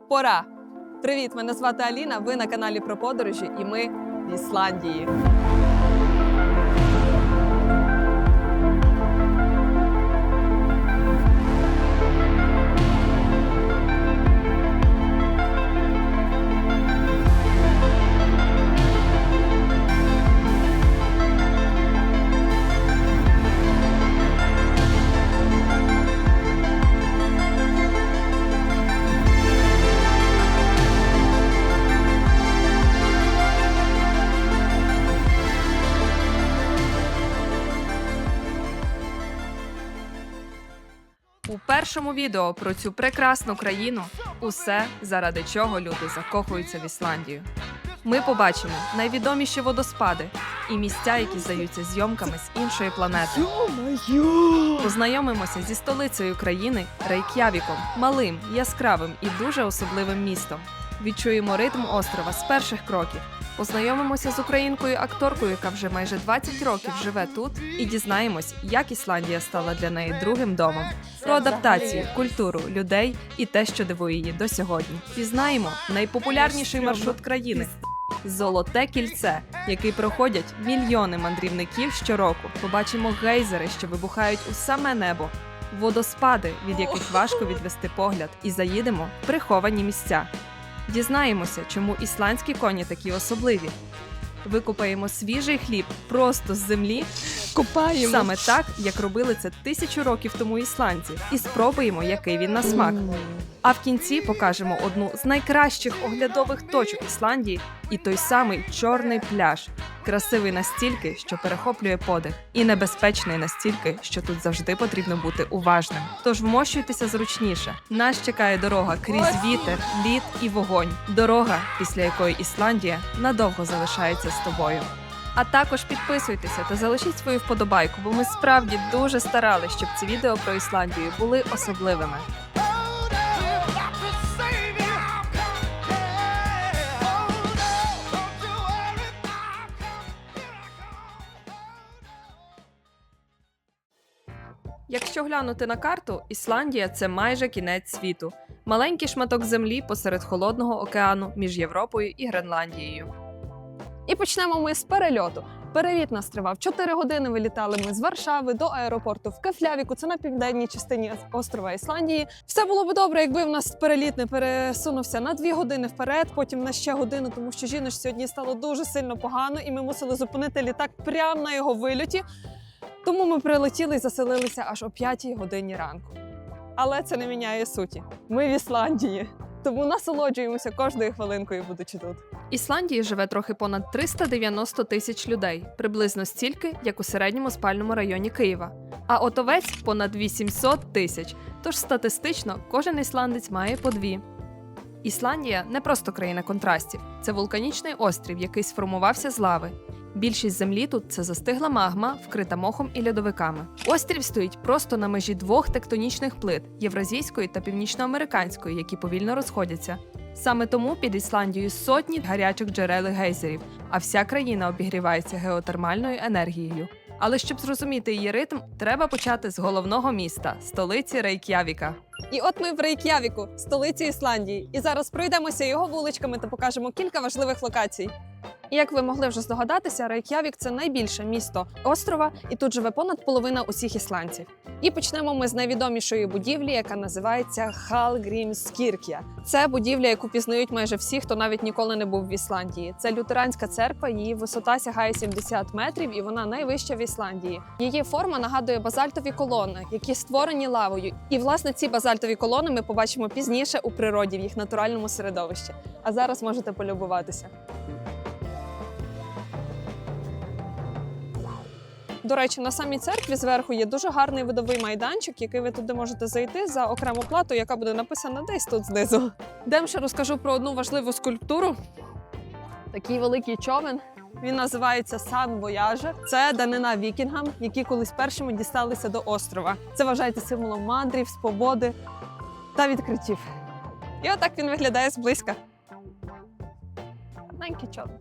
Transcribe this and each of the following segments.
Пора! Привіт, мене звати Аліна, ви на каналі про подорожі і ми в Ісландії. У першому відео про цю прекрасну країну усе, заради чого люди закохуються в Ісландію. Ми побачимо найвідоміші водоспади і місця, які здаються зйомками з іншої планети. Познайомимося зі столицею країни Рейк'явіком, малим, яскравим і дуже особливим містом. Відчуємо ритм острова з перших кроків. Познайомимося з українкою-акторкою, яка вже майже 20 років живе тут, і дізнаємось, як Ісландія стала для неї другим домом. Про адаптацію, культуру, людей і те, що дивує її до сьогодні. Пізнаємо найпопулярніший маршрут країни – Золоте кільце, який проходять мільйони мандрівників щороку. Побачимо гейзери, що вибухають у саме небо, водоспади, від яких важко відвести погляд, і заїдемо в приховані місця. Дізнаємося, чому ісландські коні такі особливі. Викопаємо свіжий хліб просто з землі, Копаємо. саме так, як робили це 1000 років тому ісландці, і спробуємо, який він на смак. А в кінці покажемо одну з найкращих оглядових точок Ісландії і той самий чорний пляж. Красивий настільки, що перехоплює подих, і небезпечний настільки, що тут завжди потрібно бути уважним. Тож вмощуйтеся зручніше. Нас чекає дорога крізь вітер, лід і вогонь. Дорога, після якої Ісландія надовго залишається з тобою. А також підписуйтеся та залишіть свою вподобайку, бо ми справді дуже старалися, щоб ці відео про Ісландію були особливими. Якщо глянути на карту, Ісландія – це майже кінець світу. Маленький шматок землі посеред холодного океану між Європою і Гренландією. І почнемо ми з перельоту. Переліт нас тривав 4 години, вилітали ми з Варшави до аеропорту в Кефлявіку, це на південній частині острова Ісландії. Все було б добре, якби в нас переліт не пересунувся на 2 години вперед, потім на ще годину, тому що жіночці сьогодні стало дуже сильно погано, і ми мусили зупинити літак прямо на його вильоті. Тому ми прилетіли і заселилися аж о 5 годині ранку. Але це не міняє суті. Ми в Ісландії, тому насолоджуємося кожною хвилинкою, будучи тут. В Ісландії живе трохи понад 390 тисяч людей, приблизно стільки, як у середньому спальному районі Києва. А от овець понад 800 тисяч, тож статистично кожен ісландець має по 2. Ісландія – не просто країна контрастів. Це вулканічний острів, який сформувався з лави. Більшість землі тут – це застигла магма, вкрита мохом і льодовиками. Острів стоїть просто на межі 2 тектонічних плит – євразійської та північноамериканської, які повільно розходяться. Саме тому під Ісландією сотні гарячих джерел і гейзерів, а вся країна обігрівається геотермальною енергією. Але щоб зрозуміти її ритм, треба почати з головного міста – столиці Рейк'явіка. І от ми в Рейк'явіку, столиці Ісландії. І зараз пройдемося його вуличками та покажемо кілька важливих локацій. І як ви могли вже здогадатися, Рейк'явік – це найбільше місто острова, і тут живе понад половина усіх ісландців. І почнемо ми з найвідомішої будівлі, яка називається Hallgrímskirkja. Це будівля, яку пізнають майже всі, хто навіть ніколи не був в Ісландії. Це лютеранська церква, її висота сягає 70 метрів і вона найвища в Ісландії. Її форма нагадує базальтові колони, які створені лавою. І, власне, ці базальтові колони ми побачимо пізніше у природі, в їх натуральному середовищі. А зараз можете полюбуватися. До речі, на самій церкві зверху є дуже гарний видовий майданчик, який ви туди можете зайти за окрему плату, яка буде написана десь тут знизу. Йдемо ще розкажу про одну важливу скульптуру. Такий великий човен. Він називається Сан Вояжер. Це данина вікінгам, які колись першими дісталися до острова. Це вважається символом мандрів, свободи та відкриттів. І отак він виглядає зблизька. Гарненький човен.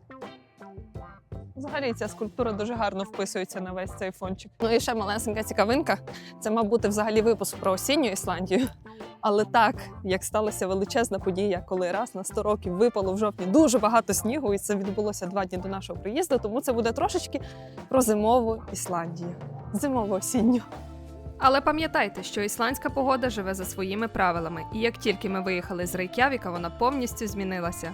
Взагалі ця скульптура дуже гарно вписується на весь цей фончик. Ну і ще малесенька цікавинка. Це мав бути взагалі випуск про осінню Ісландію. Але так, як сталася величезна подія, коли раз на 100 років випало в жовтні дуже багато снігу, і це відбулося 2 дні до нашого приїзду, тому це буде трошечки про зимову Ісландію. Зимово-осінню. Але пам'ятайте, що ісландська погода живе за своїми правилами, і як тільки ми виїхали з Рейк'явіка, вона повністю змінилася.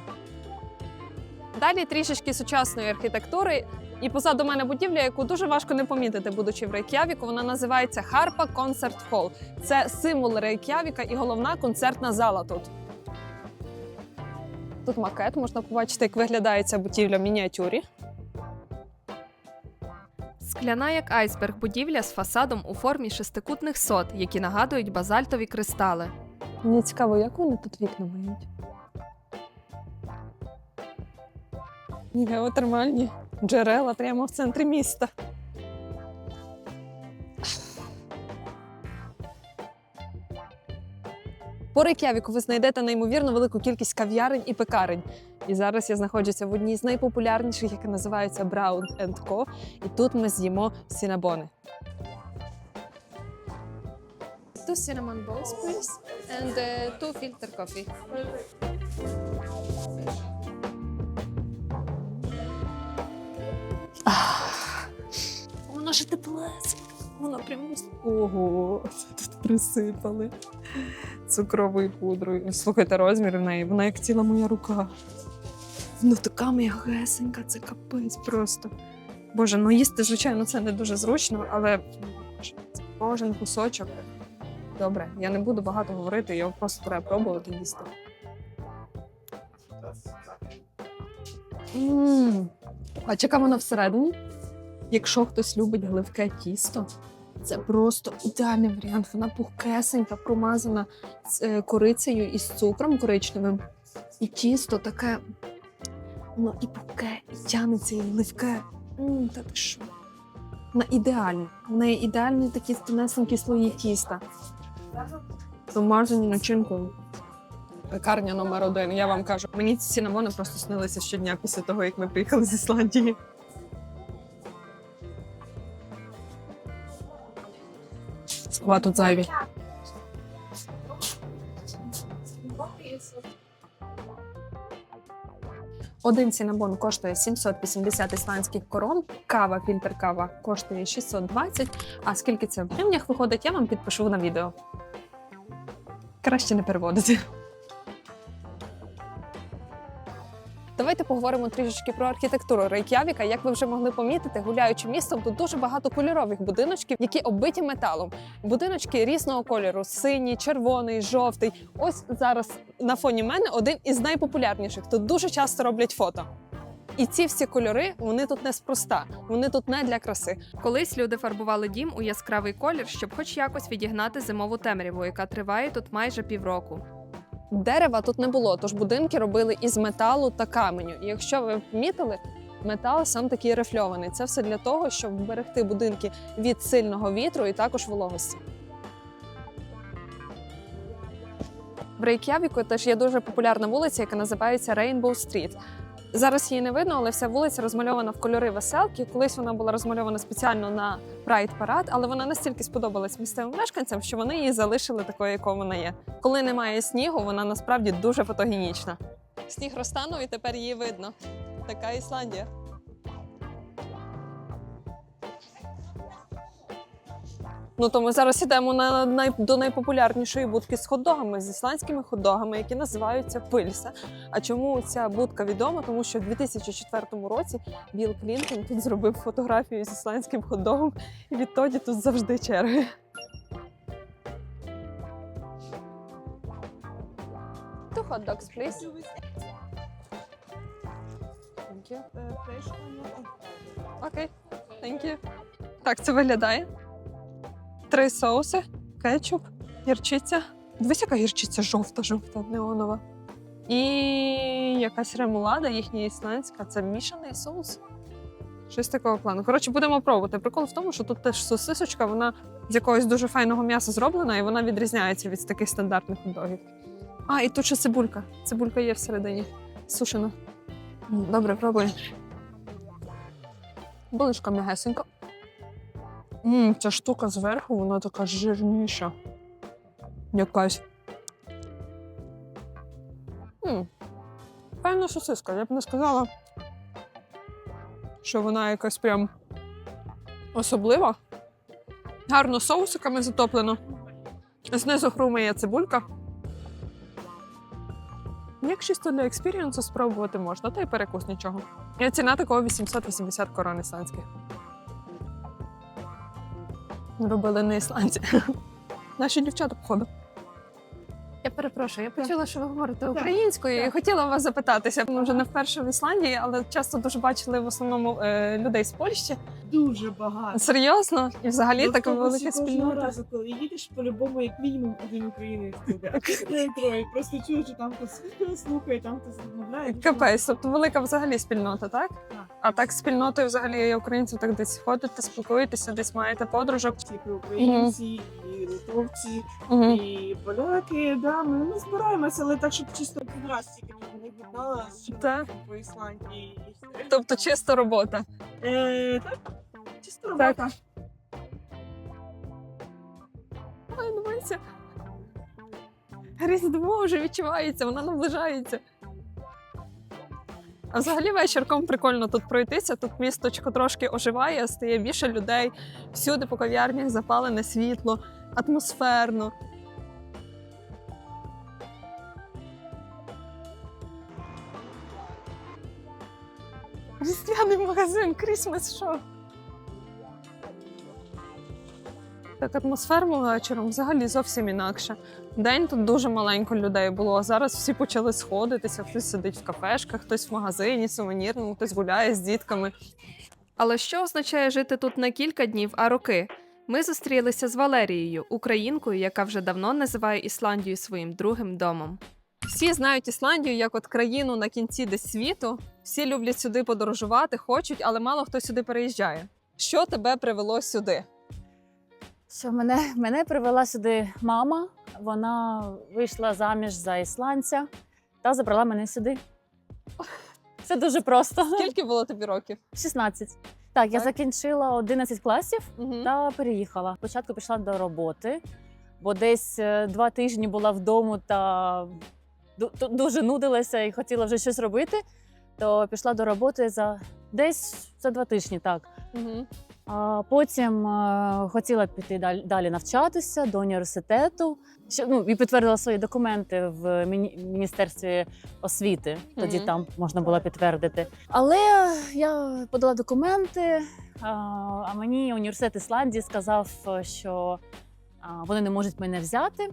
Далі трішечки сучасної архітектури. І позаду мене будівля, яку дуже важко не помітити, будучи в Рейк'явіку, вона називається Harpa Concert Hall. Це символ Рейк'явіка і головна концертна зала тут. Тут макет, можна побачити, як виглядає ця будівля в мініатюрі. Скляна як айсберг будівля з фасадом у формі шестикутних сот, які нагадують базальтові кристали. Мені цікаво, як вони тут вікна мають? Геотермальні джерела прямо в центрі міста. По Рейк'явіку ви знайдете неймовірно велику кількість кав'ярень і пекарень. І зараз я знаходжуся в одній з найпопулярніших, яка називається Brown & Co. І тут ми з'їмо сінабони. Two cinnamon balls, please, and two filter coffee. Вона ж теплесенька. Вона прямо... Ого, це тут присипали цукровою пудрою. Слухайте, розмір в неї, вона як ціла моя рука. Ну така м'ягесенька, це капець просто. Боже, ну їсти, звичайно, це не дуже зручно, але кожен кусочок. Добре, я не буду багато говорити, його просто треба пробувати їсти. А яка вона всередині? Якщо хтось любить гливке тісто, це просто ідеальний варіант. Вона пухкесенька, промазана з корицею і з цукром коричневим. І тісто таке, воно і пухке, і тянеться, і гливке. Та ти що? Вона ідеальна. В неї ідеальні такі тонесенькі слої тіста. Домазані начинкою. Пекарня номер 1, я вам кажу. Мені ці сінабони просто снилися щодня після того, як ми приїхали з Ісландії. Слова тут зайві. Один сінабон коштує 780 ісландських крон, кава, фільтр кава коштує 620, а скільки це в гривнях виходить, я вам підпишу на відео. Краще не переводити. Давайте поговоримо трішечки про архітектуру Рейк'явіка. Як ви вже могли помітити, гуляючи містом, тут дуже багато кольорових будиночків, які оббиті металом. Будиночки різного кольору – синій, червоний, жовтий. Ось зараз на фоні мене один із найпопулярніших. Тут дуже часто роблять фото. І ці всі кольори, вони тут неспроста, вони тут не для краси. Колись люди фарбували дім у яскравий колір, щоб хоч якось відігнати зимову темряву, яка триває тут майже півроку. Дерева тут не було, тож будинки робили із металу та каменю. І якщо ви помітили, метал сам такий рифльований. Це все для того, щоб вберегти будинки від сильного вітру і також вологості. В Рейк'явіку теж є дуже популярна вулиця, яка називається Rainbow Street. Зараз її не видно, але вся вулиця розмальована в кольори веселки. Колись вона була розмальована спеціально на Прайд-парад, але вона настільки сподобалась місцевим мешканцям, що вони її залишили такою, якою вона є. Коли немає снігу, вона насправді дуже фотогенічна. Сніг розтанув і тепер її видно. Така Ісландія. Ну, то ми зараз йдемо до найпопулярнішої будки з хот-догами, з ісландськими хот-догами, які називаються пильса. А чому ця будка відома? Тому що в 2004 році Білл Клінтон тут зробив фотографію з ісландським хот-догом, і відтоді тут завжди черги. Two hot dogs, please. Thank you. Окей, thank you. Так це виглядає. 3 соуси, кетчуп, гірчиця. Дивись, яка гірчиця жовта, неонова. І якась ремулада, їхня ісландська. Це мішаний соус. Щось такого плану. Коротше, будемо пробувати. Прикол в тому, що тут теж сосисочка, вона з якогось дуже файного м'яса зроблена, і вона відрізняється від таких стандартних хот-догів. А, і тут ще цибулька. Цибулька є всередині. Сушена. Добре, пробуємо. Булочка м'ягесенька. Ця штука зверху, вона така жирніша. Якась. Певно, сосиска. Я б не сказала, що вона якась прям особлива. Гарно соусиками затоплено. Знизу хрумає цибулька. Як чисто для експірієнсу спробувати можна, та й перекус нічого. І ціна такого 880 корон ісландських. Робили не ісландці. Наші дівчата, походу. Я перепрошую, я почула, що ви говорите українською, і хотіла вас запитатися. Ми вже не вперше в Ісландії, але часто дуже бачили в основному людей з Польщі. Дуже багато. Серйозно? І взагалі В така автобусі велика кожного спільнота. разу, коли їдеш, по-любому, як мінімум, один українець туди. Не троє. Просто чуєш, що там хтось слухає, там хтось розмовляє. Капець, тобто велика взагалі спільнота, так? Так. А так з спільнотою взагалі українців так десь ходите, спілкуєтеся, десь маєте подружок. Тільки українці, і литовці, Угу. і поляки. Да, ми збираємося, але так, щоб чисто один раз тільки не віддала Так. по Ісландії. І все. Тобто чисто робота. Так, чисто робота. Ой, дивися. Різдво вже відчувається, вона наближається. А взагалі вечірком прикольно тут пройтися. Тут місточко трошки оживає, стає більше людей. Всюди по кав'ярнях запалене світло, атмосферно. Різдвяний магазин, Christmas Shop. Так, атмосферно вечором взагалі зовсім інакше. День тут дуже маленько людей було, а зараз всі почали сходитися. Хтось сидить в кафешках, хтось в магазині сувенірному, хтось гуляє з дітками. Але що означає жити тут не кілька днів, а роки? Ми зустрілися з Валерією, українкою, яка вже давно називає Ісландію своїм другим домом. Всі знають Ісландію як от країну на кінці десь світу. Всі люблять сюди подорожувати, хочуть, але мало хто сюди переїжджає. Що тебе привело сюди? Що мене привела сюди мама. Вона вийшла заміж за ісландця та забрала мене сюди. Це дуже просто. Скільки було тобі років? 16. Так, я Так. закінчила 11 класів Угу. та переїхала. Спочатку пішла до роботи, бо десь 2 тижні була вдома та дуже нудилася і хотіла вже щось робити. То пішла до роботи десь за 2 тижні, так. Угу. А потім хотіла піти далі навчатися до університету. І підтвердила свої документи в Міністерстві освіти. Тоді Мгм. там можна було підтвердити. Але я подала документи, а мені університет Ісландії сказав, що вони не можуть мене взяти,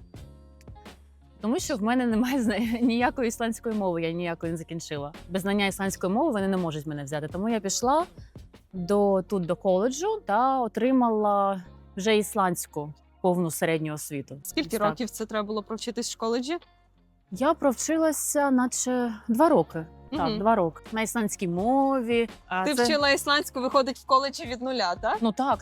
тому що в мене немає ніякої ісландської мови, я ніякої не закінчила. Без знання ісландської мови вони не можуть мене взяти. Тому я пішла до коледжу та отримала вже ісландську повну середню освіту. Скільки Так. років це треба було провчитись в коледжі? Я провчилася наче 2 роки. Мгм. Так, 2 роки. На ісландській мові. Ти вчила ісландську, виходить, в коледжі від нуля, так? Ну так.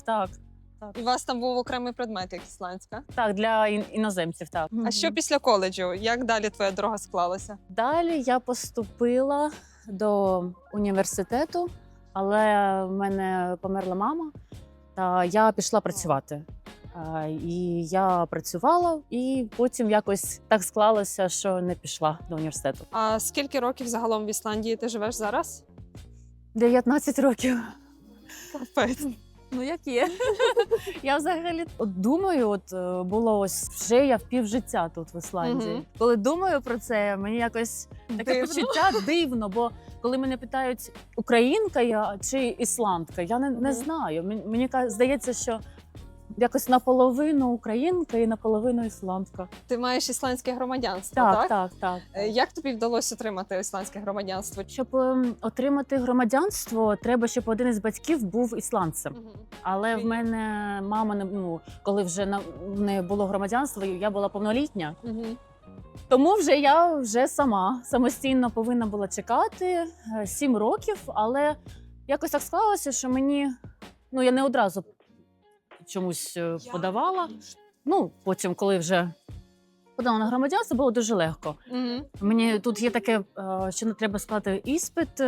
І у вас там був окремий предмет, як ісландська. Так, для іноземців, так. А що після коледжу? Як далі твоя дорога склалася? Далі я поступила до університету, але в мене померла мама, та я пішла працювати. І я працювала, і потім якось так склалося, що не пішла до університету. А скільки років загалом в Ісландії ти живеш зараз? 19 років. Капець. Ну, як є. Я взагалі думаю, було ось вже я в півжиття тут в Ісландії. Мгм. Коли думаю про це, мені якось таке Дивно. почуття дивно, бо коли мене питають, українка я чи ісландка, я не Мгм. знаю. Мені здається, що якось наполовину українка і наполовину ісландка. Ти маєш ісландське громадянство, так? Так. Як тобі вдалося отримати ісландське громадянство? Щоб отримати громадянство, треба, щоб один із батьків був ісландцем. Мгм. Але в мене мама коли вже не було громадянства, я була повнолітня. Мгм. Тому я самостійно повинна була чекати 7 років, але якось так склалося, що я не одразу чомусь подавала. Потім, коли вже подала на громадянство, було дуже легко. Мгм. Мені тут є таке, що не треба склати іспит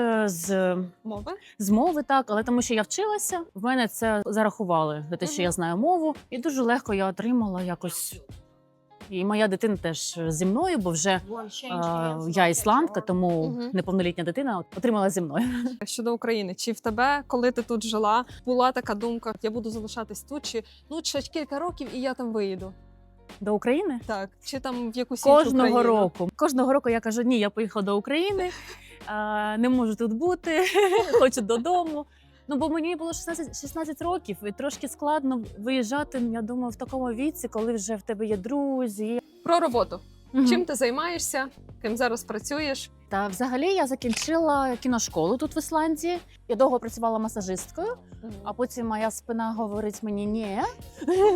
Мови? з мови, так, але тому що я вчилася, в мене це зарахували за те, що я знаю мову, і дуже легко я отримала якось І моя дитина теж зі мною, бо вже я ісландка, тому Мгм. неповнолітня дитина отримала зі мною. Щодо України, чи в тебе, коли ти тут жила, була така думка, я буду залишатись тут, чи ну ще кілька років і я там виїду? До України? Так, чи там в якусь іншу Кожного країну? року. Кожного року я кажу, ні, я поїхала до України, не можу тут бути, хочу додому. Ну, бо мені було 16 років, і трошки складно виїжджати, я думаю, в такому віці, коли вже в тебе є друзі. Про роботу. Мгм. Чим ти займаєшся? Ким зараз працюєш? Та взагалі я закінчила кіношколу тут в Ісландії. Я довго працювала масажисткою, а потім моя спина говорить мені, ні,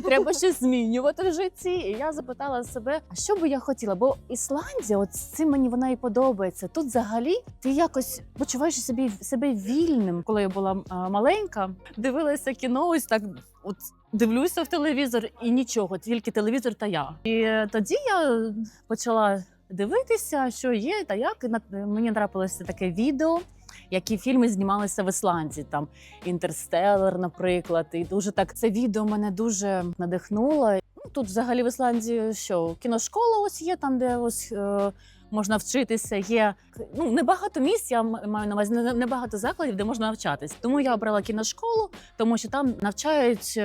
треба щось змінювати в житті. І я запитала себе, а що би я хотіла? Бо Ісландія, от з цим мені вона і подобається. Тут взагалі ти якось почуваєш себе вільним. Коли я була маленька, дивилася кіно, ось так от дивлюся в телевізор і нічого, тільки телевізор та я. І тоді я почала дивитися, що є та як. І мені трапилося таке відео, які фільми знімалися в Ісландії, там «Інтерстеллар», наприклад. І дуже так це відео мене дуже надихнуло. Ну, тут взагалі в Ісландії що, кіношкола ось є, там де ось можна вчитися. Є небагато місць, я маю на увазі, небагато закладів, де можна навчатись. Тому я обрала кіношколу, тому що там навчають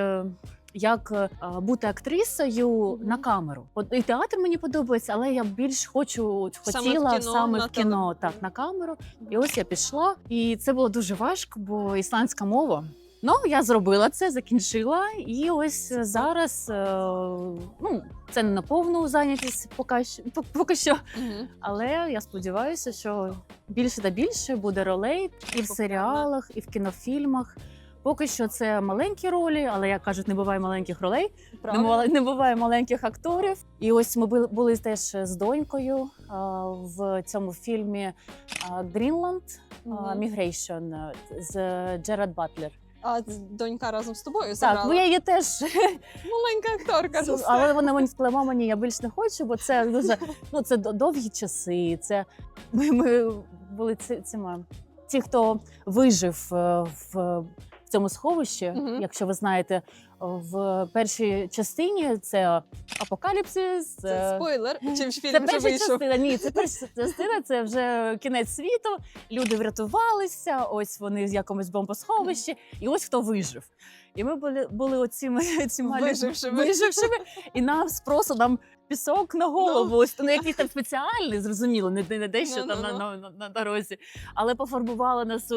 як бути актрисою на камеру. І театр мені подобається, але я більш хотіла саме в кіно, так, на камеру. І ось я пішла, і це було дуже важко, бо ісландська мова. Ну, я зробила це, закінчила, і ось зараз, це не на повну зайнятість поки що. Але я сподіваюся, що більше та більше буде ролей і в серіалах, і в кінофільмах. Поки що це маленькі ролі, але, як кажуть, не буває маленьких ролей, не буває маленьких акторів. І ось ми були теж з донькою в цьому фільмі «Грінланд Мігрейшн» з Джерард Батлер. А донька разом з тобою заграла? Так, бо я її теж маленька акторка. Але вона мені сказала, мама, ні, я більш не хочу, бо це дуже це довгі часи. Це ми були ті, хто вижив в цьому сховищі, якщо ви знаєте, в першій частині це апокаліпсис. Це спойлер, чи фільм це вже перша вийшов? частина. Ні, це перша частина, це вже кінець світу. Люди врятувалися, ось вони в якомусь бомбосховищі, і ось хто вижив. І ми були оціма вижившими, і нам пісок на голову, ось якийсь там спеціальний, зрозуміло, не дещо там на дорозі. Але пофарбувала нас,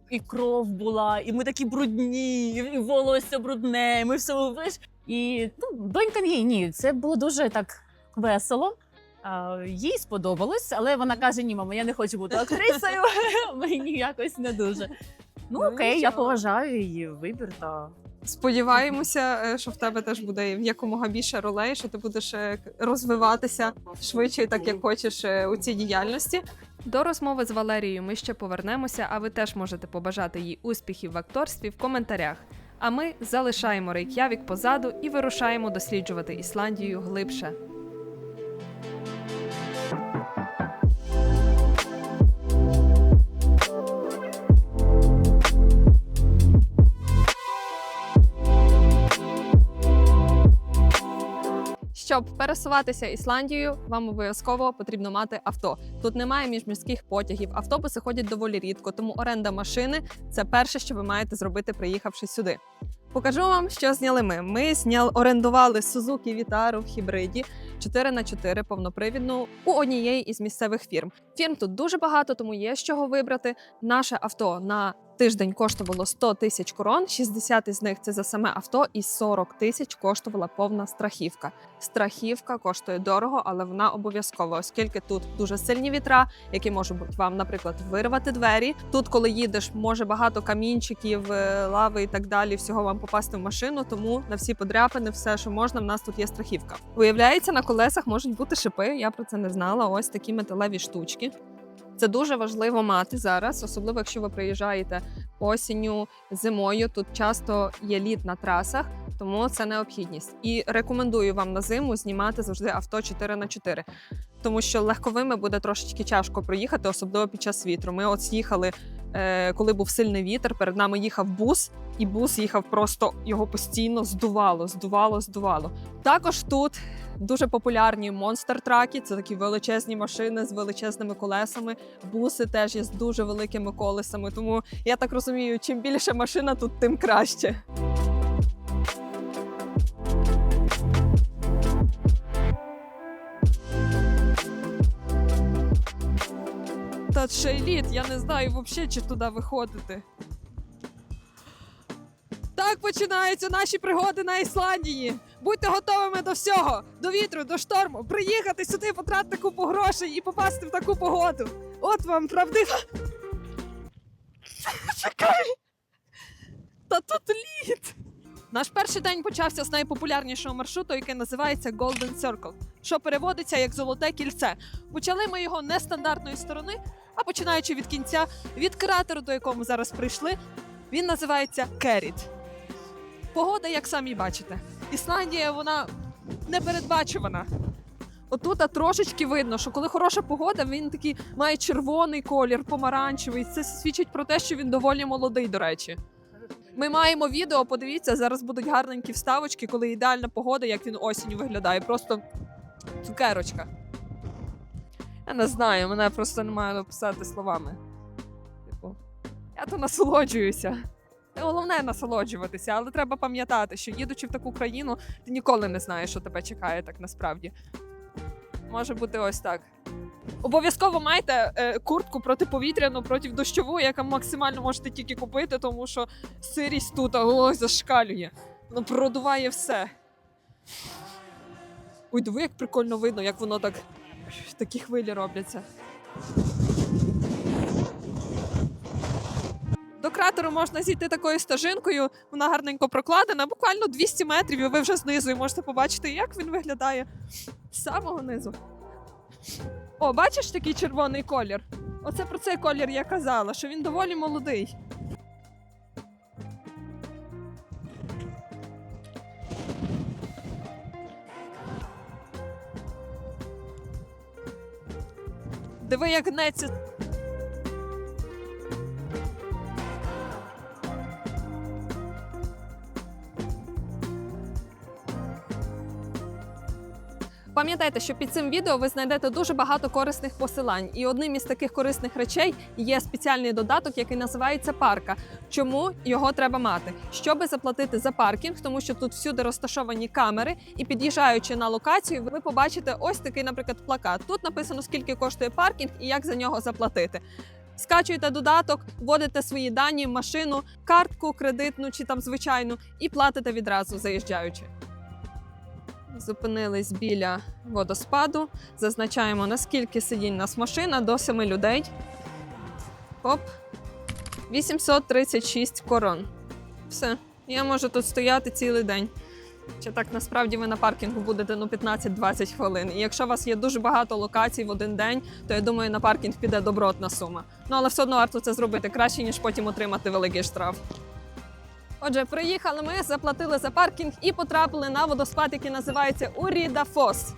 і кров була, і ми такі брудні, і волосся брудне, і ми все вийшли. І донька ні, це було дуже так весело. Їй сподобалось, але вона каже, ні, мама, я не хочу бути актрисою, мені якось не дуже. Окей, я поважаю її вибір, та... Сподіваємося, що в тебе теж буде якомога більше ролей, що ти будеш розвиватися швидше, так як хочеш у цій діяльності. До розмови з Валерією ми ще повернемося, а ви теж можете побажати їй успіхів в акторстві в коментарях. А ми залишаємо Рейк'явік позаду і вирушаємо досліджувати Ісландію глибше. Щоб пересуватися Ісландією, вам обов'язково потрібно мати авто. Тут немає міжміських потягів, автобуси ходять доволі рідко, тому оренда машини – це перше, що ви маєте зробити, приїхавши сюди. Покажу вам, що зняли ми. Ми орендували Suzuki Vitara в гібриді 4х4 повнопривідну у однієї із місцевих фірм. Фірм тут дуже багато, тому є з чого вибрати. Наше авто на тиждень коштувало 100 тисяч крон, 60 із них – це за саме авто, і 40 тисяч коштувала повна страхівка. Страхівка коштує дорого, але вона обов'язкова, оскільки тут дуже сильні вітра, які можуть вам, наприклад, вирвати двері. Тут, коли їдеш, може багато камінчиків, лави і так далі, всього вам попасти в машину, тому на всі подряпини, все, що можна, в нас тут є страхівка. Виявляється, на колесах можуть бути шипи, я про це не знала, ось такі металеві штучки. Це дуже важливо мати зараз, особливо якщо ви приїжджаєте осінню, зимою. Тут часто є лід на трасах, тому це необхідність. І рекомендую вам на зиму знімати завжди авто 4х4, тому що легковими буде трошечки тяжко проїхати, особливо під час вітру. Ми от їхали, коли був сильний вітер, перед нами їхав бус, і бус їхав просто, його постійно здувало. Також тут дуже популярні монстр-траки, це такі величезні машини з величезними колесами. Буси теж є з дуже великими колесами, тому я так розумію, чим більше машина тут, тим краще. Та Шейліт, я не знаю взагалі, чи туди виходити. Так починаються наші пригоди на Ісландії. Будьте готовими до всього, до вітру, до шторму, приїхати сюди, потратити купу грошей і попасти в таку погоду. От вам правдива. Чекай! Та тут лід! Наш перший день почався з найпопулярнішого маршруту, який називається Golden Circle, що переводиться як «Золоте кільце». Почали ми його не стандартної сторони, а починаючи від кінця, від кратеру, до якого ми зараз прийшли, він називається Керріт. Погода, як самі бачите. Ісландія, вона непередбачувана. Отут трошечки видно, що коли хороша погода, він такий має червоний колір, помаранчевий. Це свідчить про те, що він доволі молодий, до речі. Ми маємо відео, подивіться, зараз будуть гарненькі вставочки, коли ідеальна погода, як він осінню виглядає. Просто цукерочка. Я не знаю, мене просто немає описати словами. Типу, я то насолоджуюся. Головне насолоджуватися, але треба пам'ятати, що їдучи в таку країну, ти ніколи не знаєш, що тебе чекає так насправді. Може бути ось так. Обов'язково майте куртку протиповітряну, протидощову, яка максимально можете тільки купити, тому що сирість тут зашкалює. Воно продуває все. Ой, диви, як прикольно видно, як воно так, такі хвилі робляться. До кратеру можна зійти такою стежинкою, вона гарненько прокладена, буквально 200 метрів, і ви вже знизу і можете побачити, як він виглядає з самого низу. О, бачиш такий червоний колір? Оце про цей колір я казала, що він доволі молодий. Диви, як гнеться. Пам'ятайте, що під цим відео ви знайдете дуже багато корисних посилань. І одним із таких корисних речей є спеціальний додаток, який називається «Парка». Чому його треба мати? Щоби заплатити за паркінг, тому що тут всюди розташовані камери, і під'їжджаючи на локацію, ви побачите ось такий, наприклад, плакат. Тут написано, скільки коштує паркінг і як за нього заплатити. Скачуєте додаток, вводите свої дані, машину, картку, кредитну чи там звичайну, і платите відразу, заїжджаючи. Зупинились біля водоспаду. Зазначаємо, наскільки сидінь у нас машина, до 7 людей. Оп. 836 корон. Все. Я можу тут стояти цілий день. Чи так насправді ви на паркінгу будете 15-20 хвилин. І якщо у вас є дуже багато локацій в один день, то я думаю, на паркінг піде добротна сума. Ну, але все одно варто це зробити краще, ніж потім отримати великий штраф. Отже, приїхали ми, заплатили за паркінг і потрапили на водоспад, який називається Урідафос.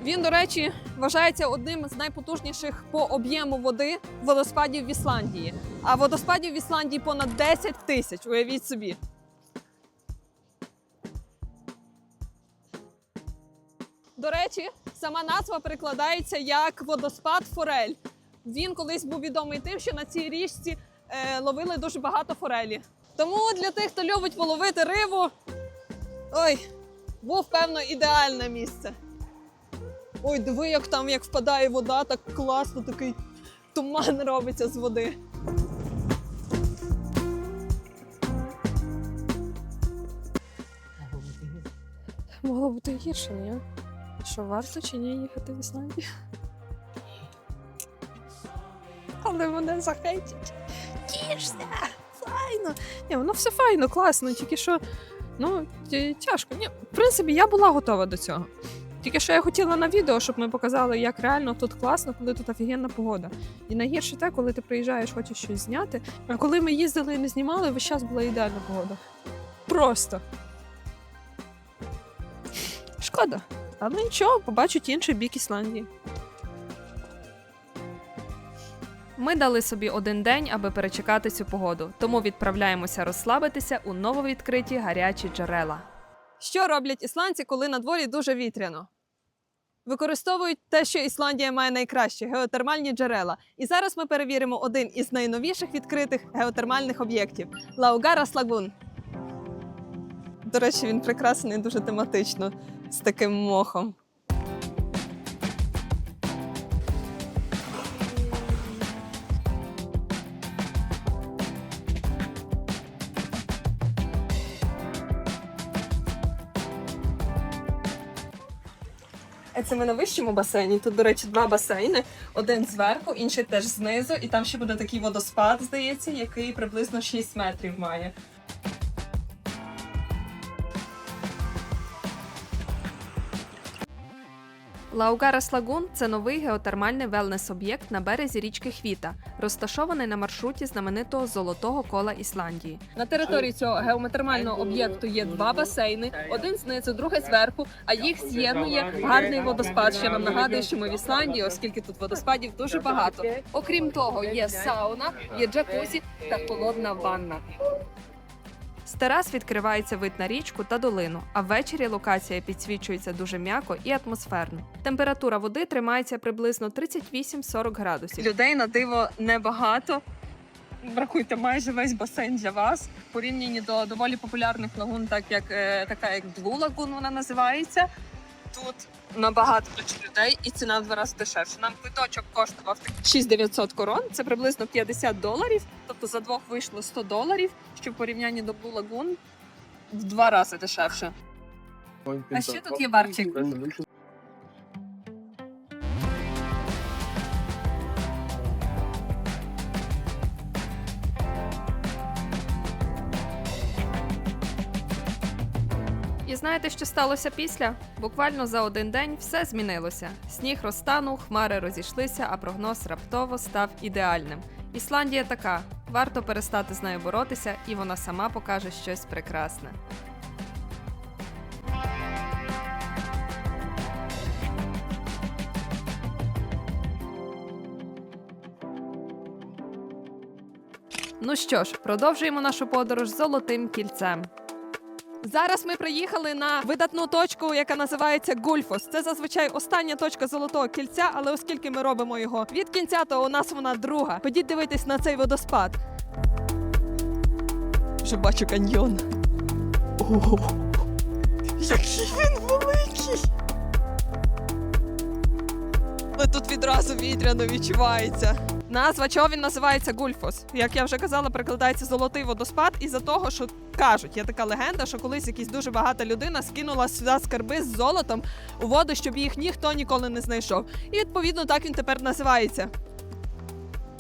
Він, до речі, вважається одним з найпотужніших по об'єму води водоспадів в Ісландії. А водоспадів в Ісландії понад 10 тисяч, уявіть собі. До речі, сама назва перекладається як водоспад Форель. Він колись був відомий тим, що на цій річці ловили дуже багато форелі. Тому для тих, хто любить половити рибу, був, певно, ідеальне місце. Ой, диви, як там, як впадає вода, так класно, такий туман робиться з води. Могло бути гірше, ні? Що, варто чи ні їхати в Ісландію? Але мене захейтять. Тішся! Файно! Ні, воно все файно, класно, тільки що, тяжко. Ні, в принципі, я була готова до цього. Тільки що я хотіла на відео, щоб ми показали, як реально тут класно, коли тут офігенна погода. І найгірше те, коли ти приїжджаєш, хочеш щось зняти, а коли ми їздили і не знімали, весь час була ідеальна погода. Просто. Шкода. Але нічого, побачать інший бік Ісландії. Ми дали собі один день, аби перечекати цю погоду, тому відправляємося розслабитися у нововідкриті гарячі джерела. Що роблять ісландці, коли на дворі дуже вітряно? Використовують те, що Ісландія має найкраще – геотермальні джерела. І зараз ми перевіримо один із найновіших відкритих геотермальних об'єктів – Лаугарас Лагун. До речі, він прикрасений дуже тематично, з таким мохом. Це ми на вищому басейні. Тут, до речі, два басейни. Один зверху, інший теж знизу. І там ще буде такий водоспад, здається, який приблизно 6 метрів має. Лаугарас Лагун – це новий геотермальний велнес-об'єкт на березі річки Хвіта, розташований на маршруті знаменитого Золотого кола Ісландії. На території цього геотермального об'єкту є два басейни, один знизу, другий зверху, а їх з'єднує гарний водоспад. Ще вам нагадую, що ми в Ісландії, оскільки тут водоспадів дуже багато. Окрім того, є сауна, є джакузі та холодна ванна. З терас відкривається вид на річку та долину, а ввечері локація підсвічується дуже м'яко і атмосферно. Температура води тримається приблизно 38-40 градусів. Людей на диво небагато. Врахуйте, майже весь басейн для вас. В порівнянні до доволі популярних лагун, така як Blue Lagoon вона називається. Тут набагато більше людей і ціна в 2 рази дешевше. Нам квиточок коштував 6900 корон, це приблизно $50, тобто за двох вийшло $100, що в порівнянні до Blue Lagoon в 2 рази дешевше. А ще тут є барчик. І знаєте, що сталося після? Буквально за один день все змінилося. Сніг розтанув, хмари розійшлися, а прогноз раптово став ідеальним. Ісландія така. Варто перестати з нею боротися, і вона сама покаже щось прекрасне. Ну що ж, продовжуємо нашу подорож Золотим кільцем. Зараз ми приїхали на видатну точку, яка називається Гульфос. Це зазвичай остання точка Золотого кільця, але оскільки ми робимо його від кінця, то у нас вона друга. Ходіть дивитись на цей водоспад. Вже бачу каньйон. Ого, який він великий! Але тут відразу вітряно відчувається. Назва чого він називається Гульфос. Як я вже казала, перекладається золотий водоспад із-за того, що кажуть, є така легенда, що колись якась дуже багата людина скинула сюди скарби з золотом у воду, щоб їх ніхто ніколи не знайшов. І відповідно так він тепер називається.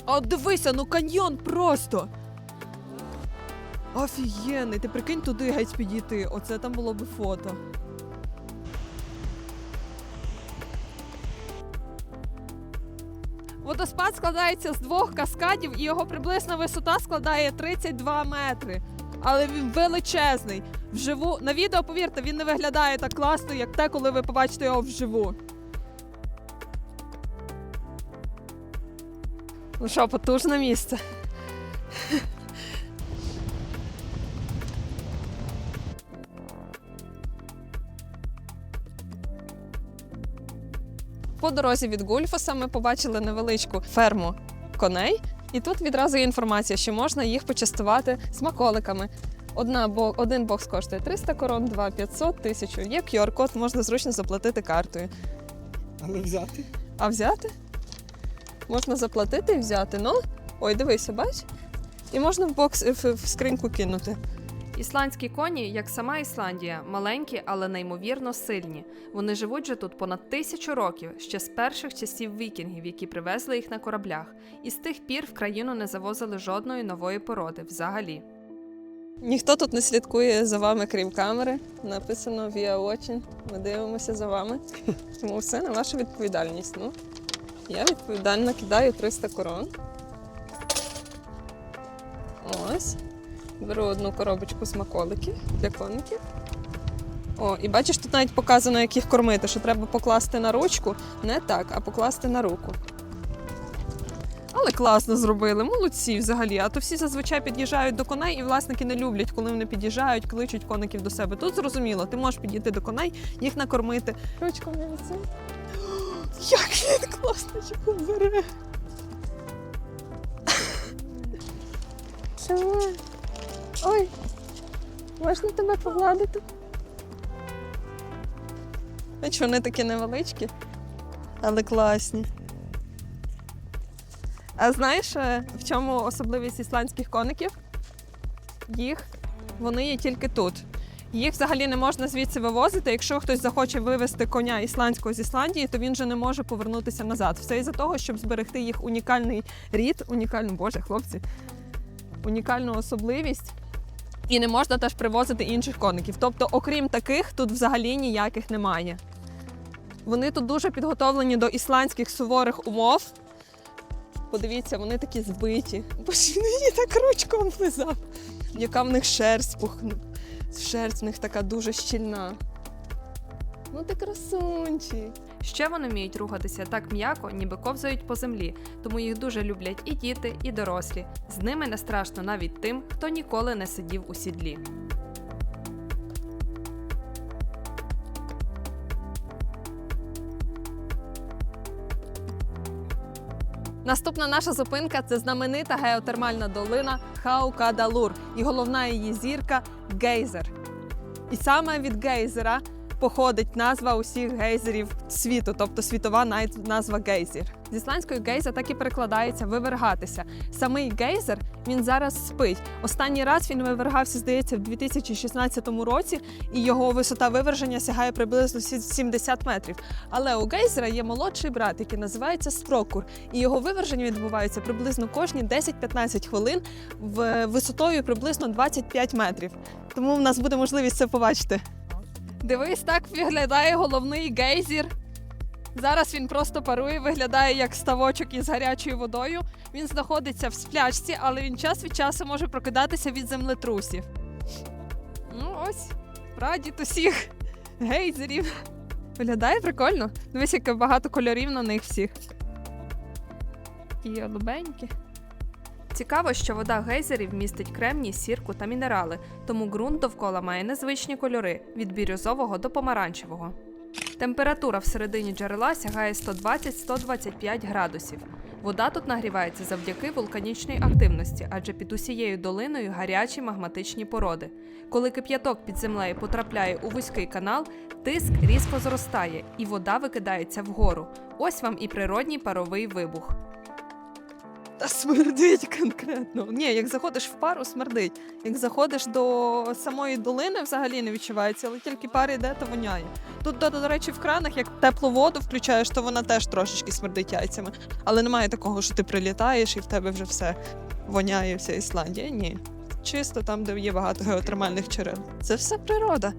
От дивися, ну каньйон просто! Офігенний, ти прикинь туди геть підійти, оце там було би фото. Водоспад складається з 2 каскадів і його приблизна висота складає 32 метри. Але він величезний. Вживу, на відео, повірте, він не виглядає так класно, як те, коли ви побачите його вживу. Ну що, потужне місце. По дорозі від Гульфоса ми побачили невеличку ферму коней. І тут відразу є інформація, що можна їх почастувати смаколиками. Один бокс коштує 300 корон, 2 – 500, 1000. Є QR-код, можна зручно заплатити картою. Але взяти? А взяти? Можна заплатити і взяти. Ну, ой, дивися, бач? І можна в скриньку кинути. Ісландські коні, як сама Ісландія, маленькі, але неймовірно сильні. Вони живуть же тут понад 1000 років, ще з перших часів вікінгів, які привезли їх на кораблях. І з тих пір в країну не завозили жодної нової породи взагалі. Ніхто тут не слідкує за вами, крім камери. Написано «Via watching». Ми дивимося за вами. Тому все на вашу відповідальність. Ну, я відповідально кидаю 300 корон. Ось. Беру одну коробочку смаколиків для коників. О, і бачиш, тут навіть показано, як їх кормити, що треба покласти на ручку. Не так, а покласти на руку. але класно зробили, молодці взагалі. А то всі зазвичай під'їжджають до коней, і власники не люблять, коли вони під'їжджають, кличуть коників до себе. Тут зрозуміло, ти можеш підійти до коней, їх накормити. Ручком не відсунь. Як він класно його бере. Чому? Ой, можна тебе погладити? Бач, вони такі невеличкі, але класні. А знаєш, в чому особливість ісландських коників? Вони є тільки тут. Їх взагалі не можна звідси вивозити. Якщо хтось захоче вивезти коня ісландського з Ісландії, то він вже не може повернутися назад. Все із-за того, щоб зберегти їх унікальний рід, унікальну особливість. І не можна теж привозити інших коників. Тобто, окрім таких, тут взагалі ніяких немає. Вони тут дуже підготовлені до ісландських суворих умов. Подивіться, вони такі збиті. Боже, він її так ручком лизав. Яка в них шерсть пухне. Шерсть в них така дуже щільна. Ну ти красунчик. Ще вони вміють рухатися так м'яко, ніби ковзають по землі. Тому їх дуже люблять і діти, і дорослі. З ними не страшно навіть тим, хто ніколи не сидів у сідлі. Наступна наша зупинка – це знаменита геотермальна долина Хаукадалур і головна її зірка – гейзер. І саме від гейзера походить назва усіх гейзерів світу, тобто світова назва гейзер. З ісландської гейза так і перекладається «вивергатися». Самий гейзер, він зараз спить. Останній раз він вивергався, здається, в 2016 році, і його висота виверження сягає приблизно 70 метрів. Але у гейзера є молодший брат, який називається Строкур, і його виверження відбувається приблизно кожні 10-15 хвилин висотою приблизно 25 метрів. Тому в нас буде можливість це побачити. Дивись, так виглядає головний гейзер. Зараз він просто парує, виглядає як ставочок із гарячою водою. Він знаходиться в сплячці, але він час від часу може прокидатися від землетрусів. Ну ось, прадід усіх гейзерів. Виглядає прикольно. Дивись, як багато кольорів на них всіх. І голубенькі. Цікаво, що вода гейзерів містить кремній, сірку та мінерали, тому ґрунт довкола має незвичні кольори – від бірюзового до помаранчевого. Температура всередині джерела сягає 120-125 градусів. Вода тут нагрівається завдяки вулканічній активності, адже під усією долиною гарячі магматичні породи. Коли кип'яток під землею потрапляє у вузький канал, тиск різко зростає і вода викидається вгору. Ось вам і природній паровий вибух. Та смердить конкретно. Ні, як заходиш в пару, смердить. Як заходиш до самої долини, взагалі не відчувається, але тільки пар йде, то воняє. Тут, до речі, в кранах, як теплу воду включаєш, то вона теж трошечки смердить яйцями. Але немає такого, що ти прилітаєш і в тебе вже все воняє, вся Ісландія. Ні. Чисто там, де є багато геотермальних джерел. Це все природа.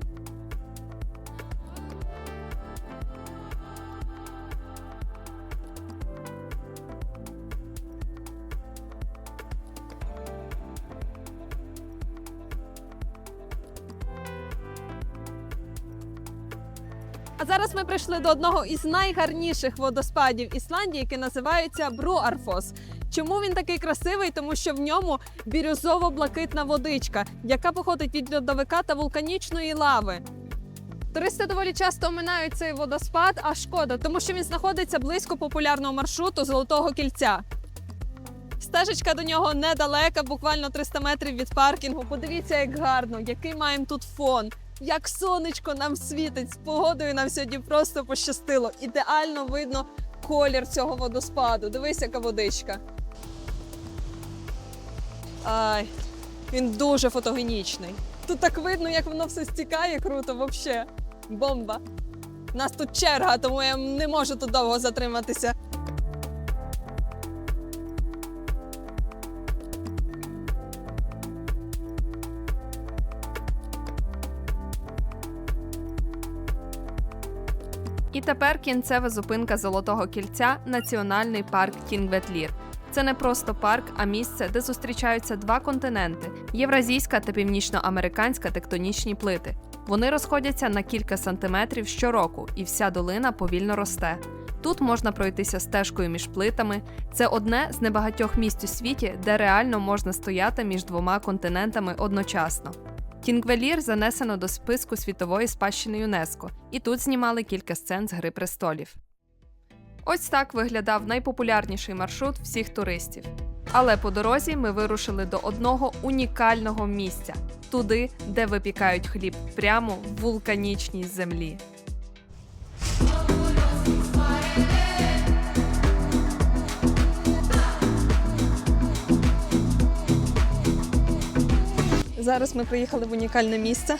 А зараз ми прийшли до одного із найгарніших водоспадів Ісландії, який називається Бруарфос. Чому він такий красивий? Тому що в ньому бірюзово-блакитна водичка, яка походить від льодовика та вулканічної лави. Туристи доволі часто оминають цей водоспад, а шкода, тому що він знаходиться близько популярного маршруту Золотого кільця. Стежечка до нього недалека, буквально 300 метрів від паркінгу. Подивіться, як гарно, який маємо тут фон. Як сонечко нам світить, з погодою нам сьогодні просто пощастило. Ідеально видно колір цього водоспаду. Дивись, яка водичка. Ай, він дуже фотогенічний. Тут так видно, як воно все стікає круто, взагалі. Бомба. У нас тут черга, тому я не можу тут довго затриматися. І тепер кінцева зупинка Золотого кільця – національний парк Тінгветлір. Це не просто парк, а місце, де зустрічаються два континенти – євразійська та північноамериканська тектонічні плити. Вони розходяться на кілька сантиметрів щороку, і вся долина повільно росте. Тут можна пройтися стежкою між плитами. Це одне з небагатьох місць у світі, де реально можна стояти між двома континентами одночасно. Кінгвелір занесено до списку світової спадщини ЮНЕСКО, і тут знімали кілька сцен з «Гри престолів». Ось так виглядав найпопулярніший маршрут всіх туристів. Але по дорозі ми вирушили до одного унікального місця – туди, де випікають хліб прямо в вулканічній землі. Зараз ми приїхали в унікальне місце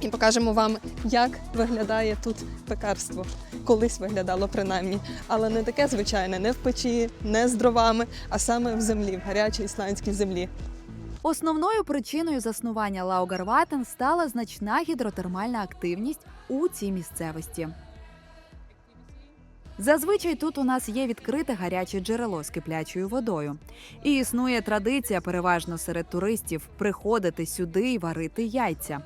і покажемо вам, як виглядає тут пекарство. Колись виглядало принаймні, але не таке звичайне, не в печі, не з дровами, а саме в землі, в гарячій ісландській землі. Основною причиною заснування Лаугарватен стала значна гідротермальна активність у цій місцевості. Зазвичай тут у нас є відкрите гаряче джерело з киплячою водою. І існує традиція переважно серед туристів приходити сюди і варити яйця.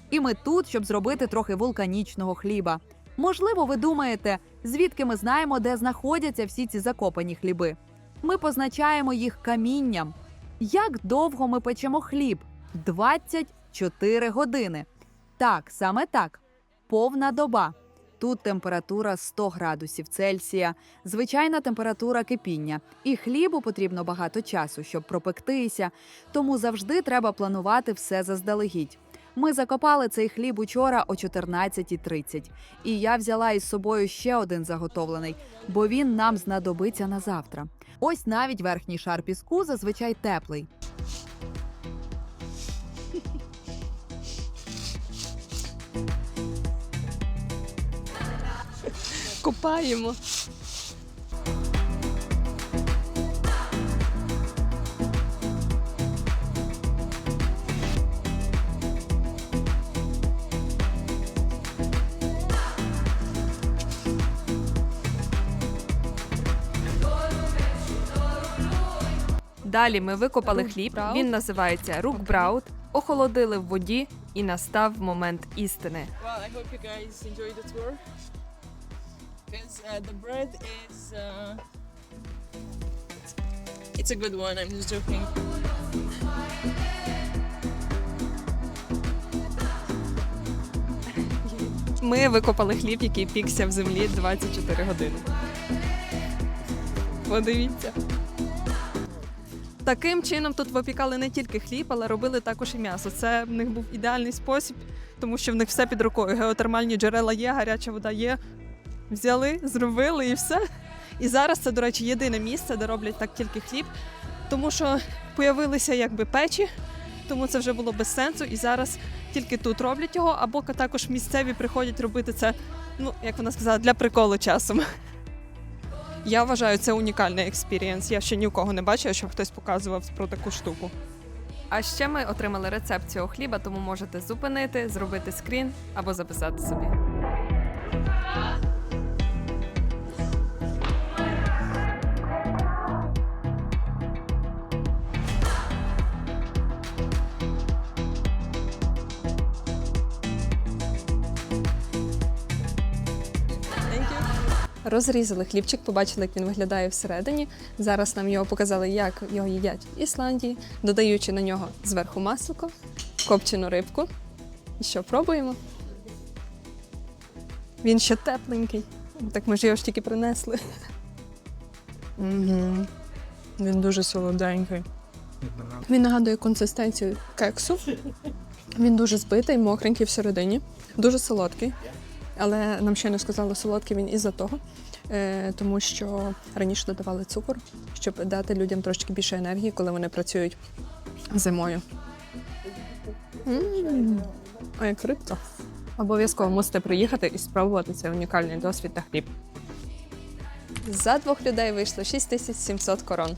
І ми тут, щоб зробити трохи вулканічного хліба. Можливо, ви думаєте, звідки ми знаємо, де знаходяться всі ці закопані хліби? Ми позначаємо їх камінням. Як довго ми печемо хліб? 24 години. Так, саме так. Повна доба. Тут температура 100 градусів Цельсія, звичайна температура кипіння. І хлібу потрібно багато часу, щоб пропектися, тому завжди треба планувати все заздалегідь. Ми закопали цей хліб учора о 14:30. І я взяла із собою ще один заготовлений, бо він нам знадобиться на завтра. Ось навіть верхній шар піску зазвичай теплий. Копаємо. Далі ми викопали хліб, він називається рукбраут, охолодили в воді і настав момент істини. Well, I hope you guys enjoy the tour. Because the bread is... it's a good one, I'm just joking. Ми викопали хліб, який пікся в землі 24 години. Подивіться. Таким чином тут випікали не тільки хліб, але робили також і м'ясо. Це в них був ідеальний спосіб, тому що в них все під рукою. Геотермальні джерела є, гаряча вода є. Взяли, зробили і все. І зараз це, до речі, єдине місце, де роблять так тільки хліб, тому що появилися якби печі, тому це вже було без сенсу. І зараз тільки тут роблять його, або також місцеві приходять робити це, ну, як вона сказала, для приколу часом. Я вважаю, це унікальний експірієнс. Я ще ні у кого не бачила, щоб хтось показував про таку штуку. А ще ми отримали рецепт цього хліба, тому можете зупинити, зробити скрін або записати собі. Розрізали хлібчик, побачили, як він виглядає всередині. Зараз нам його показали, як його їдять в Ісландії, додаючи на нього зверху масло, копчену рибку. І що, пробуємо? Він ще тепленький. Так ми ж його ж тільки принесли. Угу. Він дуже солоденький. Він нагадує консистенцію кексу. Він дуже збитий, мокренький всередині, дуже солодкий. Але нам ще не сказали, солодкий він із-за того, тому що раніше додавали цукор, щоб дати людям трошки більше енергії, коли вони працюють зимою. А як рибка. Обов'язково мусите приїхати і спробувати цей унікальний досвід та хліб. За 2 людей вийшло 6700 корон.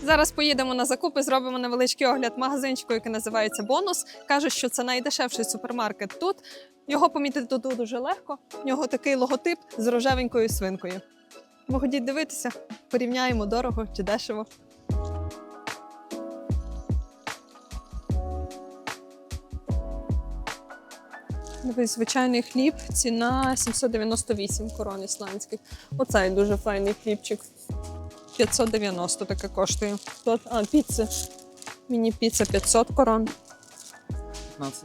Зараз поїдемо на закупи, зробимо невеличкий огляд магазинчику, який називається «Бонус». Кажуть, що це найдешевший супермаркет тут. Його помітити тут дуже легко. У нього такий логотип з рожевенькою свинкою. Ви ходіть дивитися, порівняємо, дорого чи дешево. Дивись, звичайний хліб, ціна 798 корон ісландських. Оцей дуже файний хлібчик. 590 таке коштує. Піци. Міні-піца 500 корон. 15.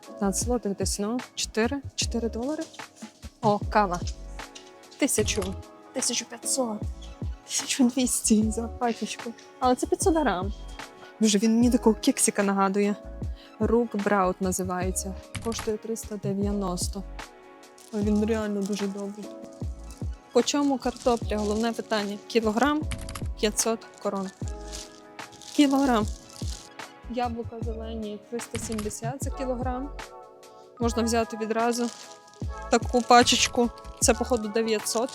15 злотих десь, ну, 4 долари. О, кава. 1500, 1200 за пачечку. Але це 500 грам. Дуже він мені такого кексика нагадує. Рук Браут називається. Коштує 390. Ой, він реально дуже добрий. По чому картопля? Головне питання. Кілограм 500 корон. Кілограм. Яблука зелені 370 за кілограм. Можна взяти відразу таку пачечку. Це, походу, 900.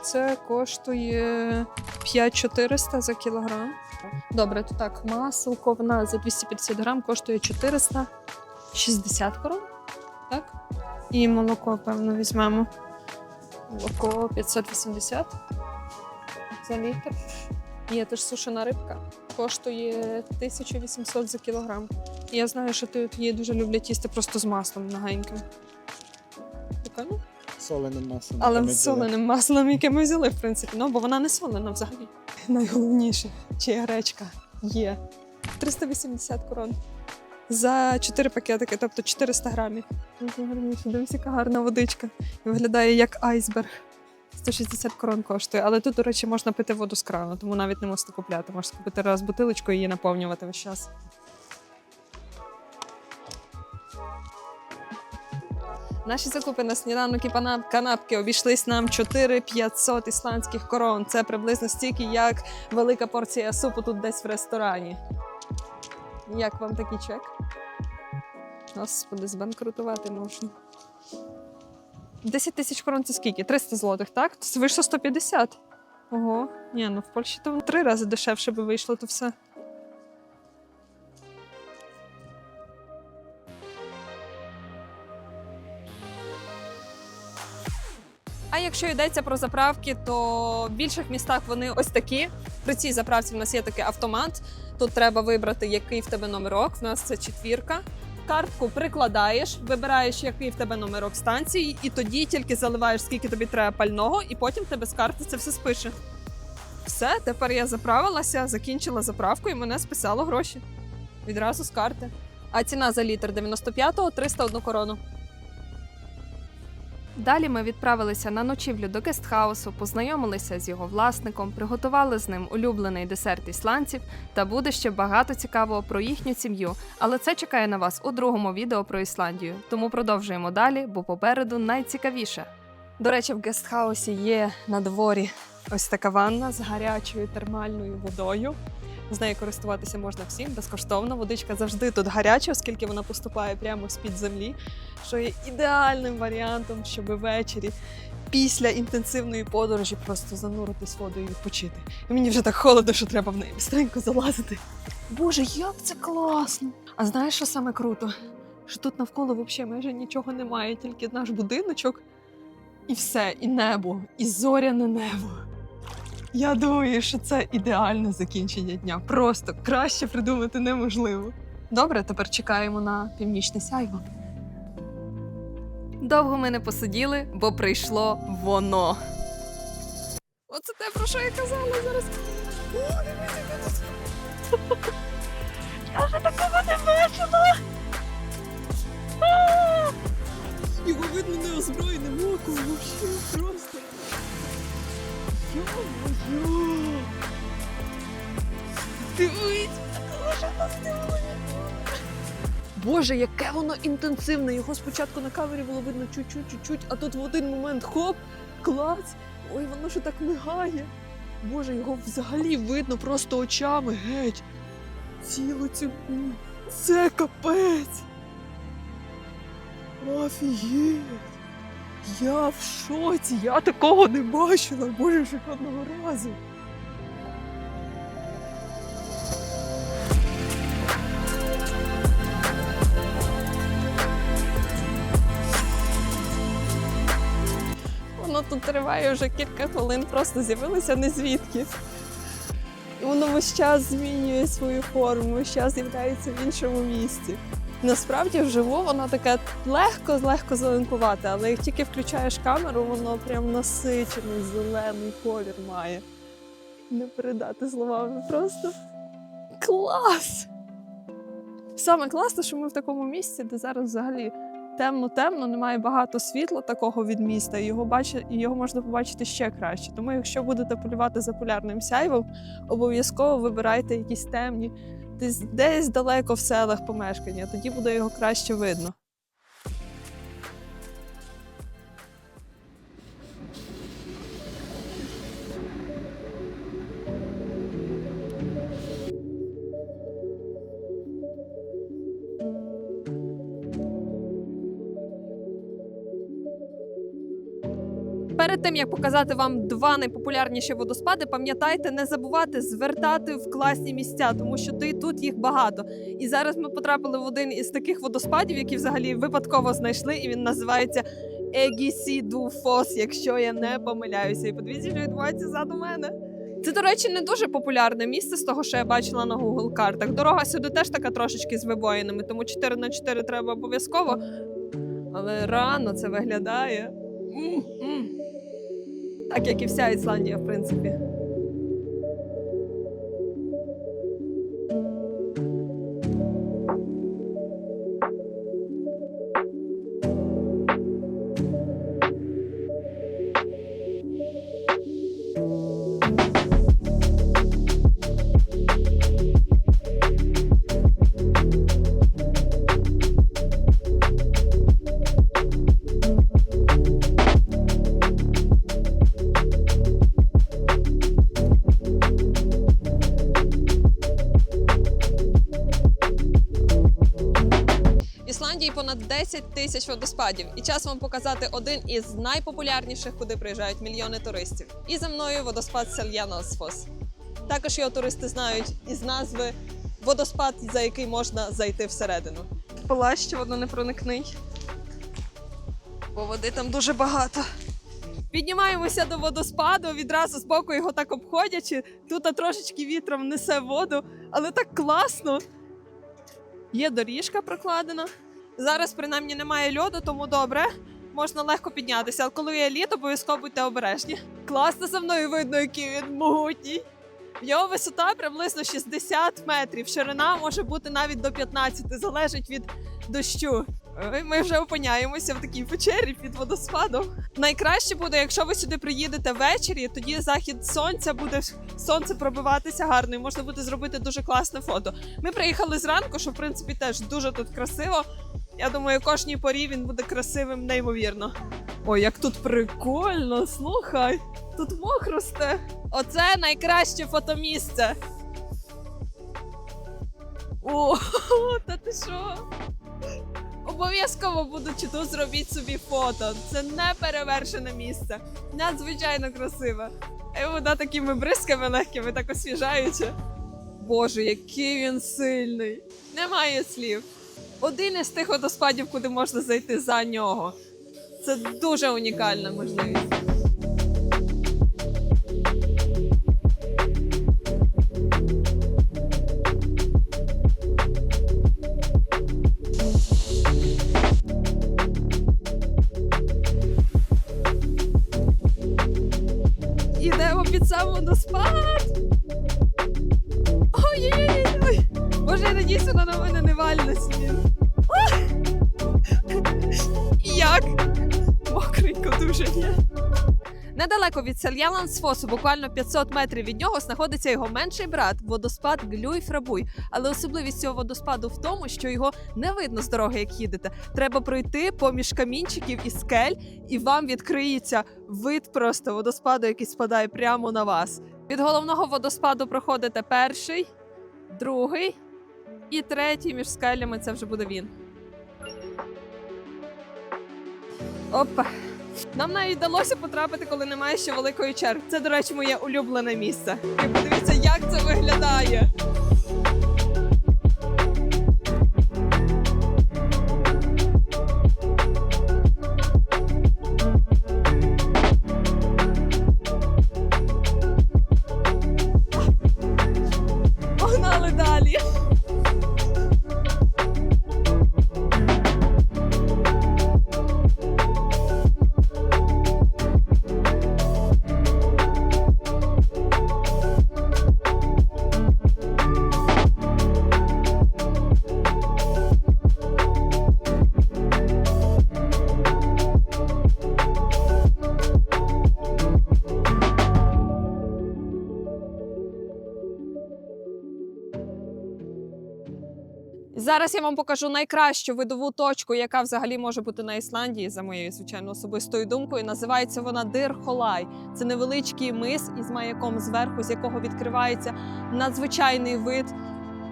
Це коштує 5400 за кілограм. Добре, то так, масло в нас за 250 грам коштує 460 корон. Так? І молоко, певно, візьмемо. Молоко 580 за літр. Є теж сушена рибка. Коштує 1800 за кілограм. І я знаю, що тут її дуже люблять їсти просто з маслом м'ягеньким. Прикольно? Соленим маслом. Але яке ми з соленим маслом, яке ми взяли, в принципі. Ну, бо вона не солена взагалі. Найголовніше, чи гречка є. 380 корон. За 4 пакетики, тобто 400 грамів. Дивись, яка гарна водичка. І виглядає як айсберг. 160 корон коштує. Але тут, до речі, можна пити воду з крану, тому навіть не можете купляти. Можете купити раз бутилочку і її наповнювати весь час. Наші закупи на сніданок і канапки обійшлись нам 4500 ісландських корон. Це приблизно стільки, як велика порція супу тут десь в ресторані. Як вам такий чек? Господи, збанкрутувати можна. 10 тисяч корон це скільки? 300 злотих, так? Це вийшло 150. Ого. Ні, ну в Польщі то в 3 рази дешевше би вийшло то все. А якщо йдеться про заправки, то в більших містах вони ось такі. При цій заправці в нас є такий автомат. Тут треба вибрати, який в тебе номерок. В нас це 4. Картку прикладаєш, вибираєш, який в тебе номерок станції, і тоді тільки заливаєш, скільки тобі треба пального, і потім в тебе з карти це все спише. Все, тепер я заправилася, закінчила заправку і мене списало гроші. Відразу з карти. А ціна за літр 95-го 301 корону. Далі ми відправилися на ночівлю до гестхаусу, познайомилися з його власником, приготували з ним улюблений десерт ісландців, та буде ще багато цікавого про їхню сім'ю, але це чекає на вас у другому відео про Ісландію. Тому продовжуємо далі, бо попереду найцікавіше. До речі, в гестхаусі є на дворі ось така ванна з гарячою термальною водою. З нею користуватися можна всім, безкоштовно. Водичка завжди тут гаряча, оскільки вона поступає прямо з-під землі, що є ідеальним варіантом, щоб ввечері після інтенсивної подорожі просто зануритись в воду і відпочити. І мені вже так холодно, що треба в неї быстренько залазити. Боже, як це класно! А знаєш, що саме круто? Що тут навколо взагалі майже нічого немає, тільки наш будиночок і все, і небо, і зоряне небо. Я думаю, що це ідеальне закінчення дня. Просто краще придумати неможливо. Добре, тепер чекаємо на північне сяйво. Довго ми не посиділи, бо прийшло воно. Оце те, про що я казала зараз. О, дивіться, яке тут. Я вже такого не бачила. Його видно неозброєним оком, взагалі просто. Йо-моє! Дивись! Боже, нас дивує! Боже, яке воно інтенсивне! Його спочатку на камері було видно чуть-чуть, а тут в один момент хоп, клац! Ой, воно ж так мигає! Боже, його взагалі видно просто очами геть! Цілу цю... Це капець! Офігеть! Я в шоці, я такого не бачила, боже, жодного разу. Воно тут триває вже кілька хвилин, просто з'явилося не звідки. І воно весь час змінює свою форму, весь час з'являється в іншому місці. Насправді вживу воно таке легко зеленкувате, але як тільки включаєш камеру, воно прям насичений зелений колір має. Не передати словами, просто клас! Саме класно, що ми в такому місці, де зараз взагалі темно-темно, немає багато світла такого від міста, і його можна побачити ще краще. Тому якщо будете полювати за полярним сяйвом, обов'язково вибирайте якісь темні, десь далеко в селах помешкання, тоді буде його краще видно. Перед тим, як показати вам два найпопулярніші водоспади, пам'ятайте не забувати звертати в класні місця, тому що тут їх багато. І зараз ми потрапили в один із таких водоспадів, які взагалі випадково знайшли, і він називається Егісі-ду-Фос, якщо я не помиляюся. І подивіться, що відбувається ззаду мене. Це, до речі, не дуже популярне місце з того, що я бачила на Google картах. Дорога сюди теж така трошечки з вибоїнами, тому 4х4 треба обов'язково. Але рано це виглядає. Так, як і вся Ісландія, в принципі. В Ісландії понад 10 тисяч водоспадів, і час вам показати один із найпопулярніших, куди приїжджають мільйони туристів. І за мною водоспад Seljalandsfoss. Також його туристи знають із назви водоспад, за який можна зайти всередину. Плащ водонепроникний, бо води там дуже багато. Піднімаємося до водоспаду, відразу з боку його так обходячи. Тут трошечки вітром несе воду, але так класно. Є доріжка прокладена. Зараз, принаймні, немає льоду, тому добре. Можна легко піднятися, але коли є лід, обов'язково будьте обережні. Класно за мною видно, який він могутній. Його висота приблизно 60 метрів, ширина може бути навіть до 15, залежить від дощу. Ми вже опиняємося в такій печері під водоспадом. Найкраще буде, якщо ви сюди приїдете ввечері, тоді захід сонця буде сонце пробиватися гарно і можна буде зробити дуже класне фото. Ми приїхали зранку, що в принципі теж дуже тут красиво. Я думаю, кожній порі він буде красивим неймовірно. Ой, як тут прикольно, слухай, тут мох росте. Оце найкраще фотомісце. О, та ти що? Обов'язково будучи тут, зробіть собі фото. Це неперевершене місце. Надзвичайно красиве. І вода такими бризками легкими, так освіжаюче. Боже, який він сильний. Немає слів. Один із тих водоспадів, куди можна зайти за нього. Це дуже унікальна можливість. Ідемо під сам водоспад. Ой-ой-ой! Боже, я надіюсь, вона на мене не вальне. Як? Мокренько дуже є. Недалеко від Seljalandsfoss, буквально 500 метрів від нього, знаходиться його менший брат – водоспад Глюйфрабуй. Але особливість цього водоспаду в тому, що його не видно з дороги, як їдете. Треба пройти поміж камінчиків і скель, і вам відкриється вид просто водоспаду, який спадає прямо на вас. Від головного водоспаду проходите перший, другий і третій між скелями – це вже буде він. Опа! Нам навіть вдалося потрапити, коли немає ще великої черги. Це, до речі, моє улюблене місце. І подивіться, як це виглядає. Погнали далі. Зараз я вам покажу найкращу видову точку, яка взагалі може бути на Ісландії, за моєю, звичайно, особистою думкою. Називається вона Дир-Холай. Це невеличкий мис із маяком зверху, з якого відкривається надзвичайний вид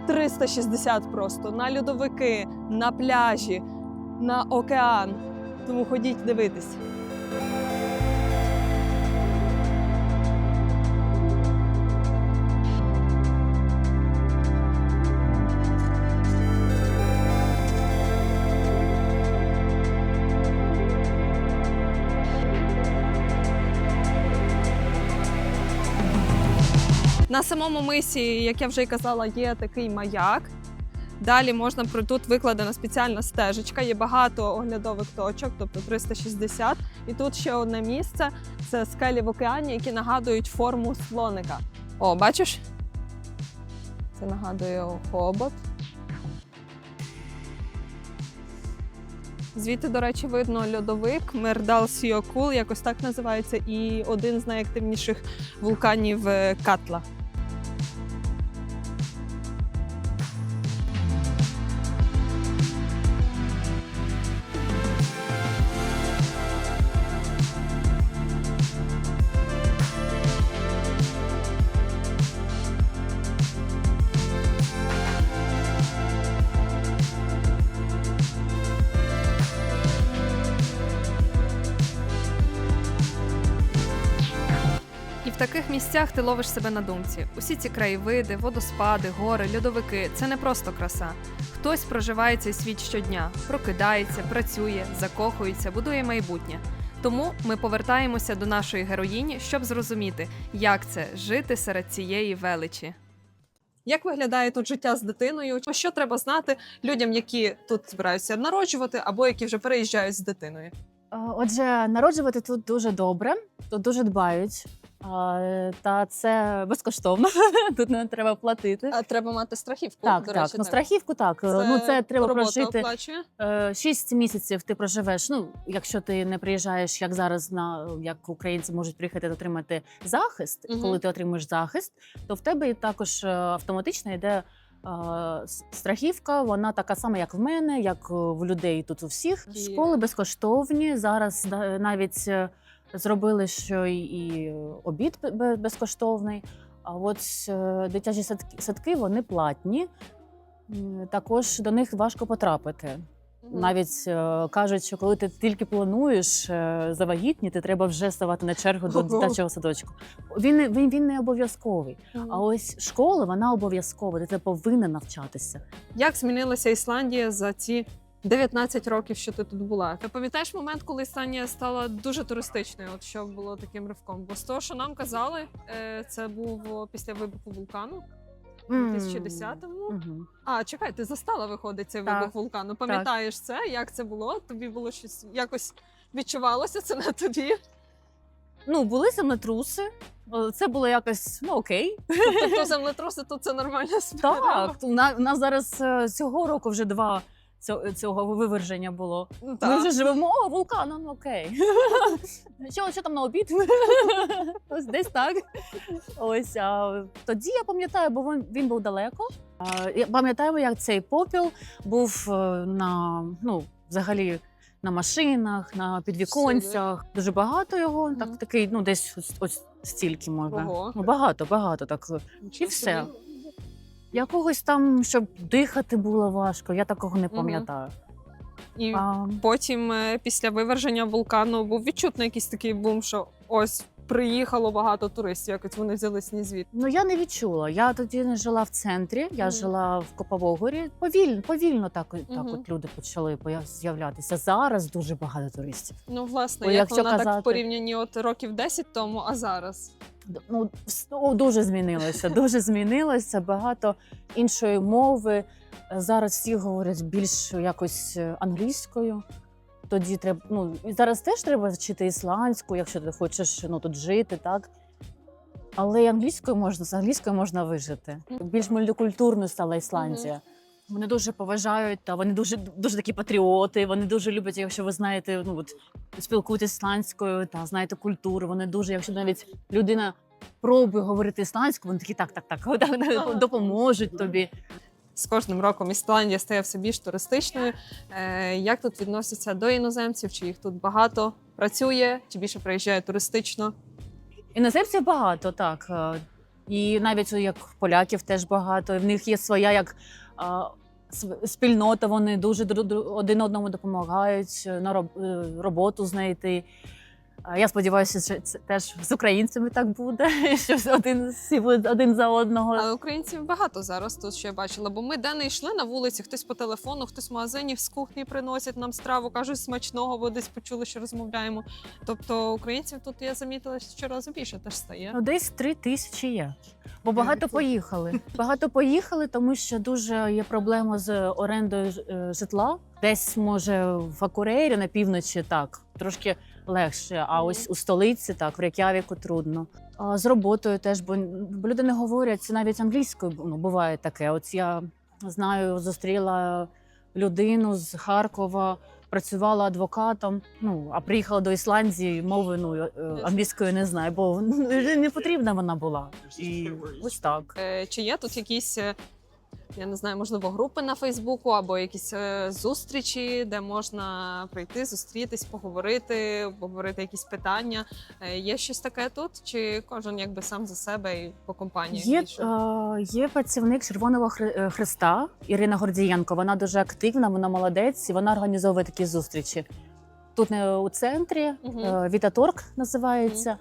360 просто. На льодовики, на пляжі, на океан. Тому ходіть дивитись. На самому мисі, як я вже й казала, є такий маяк. Далі можна тут викладена спеціальна стежечка, є багато оглядових точок, тобто 360. І тут ще одне місце – це скелі в океані, які нагадують форму слоника. О, бачиш? Це нагадує хобот. Звідти, до речі, видно льодовик Мердал Сіокул, якось так називається, і один з найактивніших вулканів Катла. І в таких місцях ти ловиш себе на думці. Усі ці краєвиди, водоспади, гори, льодовики – це не просто краса. Хтось проживає цей світ щодня, прокидається, працює, закохується, будує майбутнє. Тому ми повертаємося до нашої героїні, щоб зрозуміти, як це – жити серед цієї величі. Як виглядає тут життя з дитиною? Що треба знати людям, які тут збираються народжувати або які вже переїжджають з дитиною? Отже, народжувати тут дуже добре, тут дуже дбають. Та це безкоштовно, тут не треба платити. А треба мати страхівку, Так, до так. речі. Ну, страхівку так. Це треба робота прожити. оплачує? 6 місяців ти проживеш. Ну, якщо ти не приїжджаєш, як зараз, як українці можуть приїхати та отримати захист. Мгм. Коли ти отримуєш захист, то в тебе також автоматично йде страхівка. Вона така сама, як в мене, як в людей тут у всіх. Є. Школи безкоштовні. Зараз навіть зробили, що і обід безкоштовний. А от дитячі садки вони платні. Також до них важко потрапити. Мгм. Навіть кажуть, що коли ти тільки плануєш завагітніти, треба вже ставати на чергу до Ого. дитячого садочку. Він не обов'язковий. А ось школа, вона обов'язкова, ти повинна навчатися. Як змінилася Ісландія за ці 19 років, що ти тут була? Ти пам'ятаєш момент, коли Ісландія стала дуже туристичною? От що було таким ривком? Бо з того, що нам казали, це був після вибуху вулкану у 2010-му. Мгм. А, чекай, ти застала, виходить, цей Так. вибух вулкану. Пам'ятаєш це? Як це було? Тобі було щось якось відчувалося це на тобі? Ну, були землетруси. Це було якось, окей. Тобто землетруси тут це нормальна справа? Так, у нас зараз цього року вже 2 цього виверження було. Ну, Ми так. вже живемо, вулкан, ну окей. Що там на обід? Ось десь так. Ось, тоді я пам'ятаю, бо він був далеко. Я пам'ятаю, як цей попіл був взагалі на машинах, на підвіконцях. Дуже багато його, Мгм. такий, десь ось стільки можна. Ого. Багато так. Нічого все. собі. Якогось там, щоб дихати було важко, я такого не Мгм. пам'ятаю. І А, потім, після виверження вулкану, був відчутний якийсь такий бум, що ось приїхало багато туристів, якось вони взялись ні звідти. я не відчула. Я тоді не жила в центрі, я Мгм. жила в Коповогорі. Повільно так Мгм. от люди почали з'являтися. Зараз дуже багато туристів. Ну, власне, Бо як якщо вона так казати- в порівнянні от років 10 тому, а зараз. Дуже змінилося, дуже змінилося. Багато іншої мови. Зараз всі говорять більш якось англійською. Тоді треба, зараз теж треба вчити ісландську, якщо ти хочеш тут жити, так? Але з англійською можна вижити. Більш мультикультурною стала Ісландія. Вони дуже поважають, та вони дуже такі патріоти. Вони дуже люблять, якщо ви знаєте, спілкуєтесь ісландською та знаєте культуру. Вони дуже, якщо навіть людина пробує говорити ісландською, вони такі так, Ага. допоможуть тобі. з кожним роком Ісландія стає все більш туристичною. Як тут відносяться до іноземців? Чи їх тут багато працює, чи більше приїжджає туристично? Іноземців багато, так. І навіть як поляків теж багато. В них є своя як спільнота, вони дуже один одному допомагають на роботу знайти. Я сподіваюся, що це теж з українцями так буде, що всі будуть один за одного. Але українців багато зараз тут, що я бачила, бо ми де не йшли на вулиці, хтось по телефону, хтось в магазині, з кухні приносять нам страву, кажуть смачного, бо десь почули, що розмовляємо. Тобто українців тут, я замітила, щоразу більше теж стає. Ну, десь 3000 є. Бо багато поїхали. Багато поїхали, тому що дуже є проблема з орендою житла. Десь, може, в Акурейрі на півночі так, трошки легше, а ось у столиці так, в Рейк'явіку трудно. А з роботою теж, бо люди не говорять навіть англійською, буває таке. От я знаю, зустріла людину з Харкова, працювала адвокатом, а приїхала до Ісландії, мови англійської не знаю, бо не потрібна вона була. І ось так. Чи є тут якісь, я не знаю, можливо, групи на Фейсбуку або якісь зустрічі, де можна прийти, зустрітись, поговорити якісь питання? Є щось таке тут? Чи кожен якби сам за себе і по компанії? Є працівник Червоного Хреста Ірина Гордієнко. Вона дуже активна, вона молодець, і вона організовує такі зустрічі. Тут у центрі, Вітаторг називається.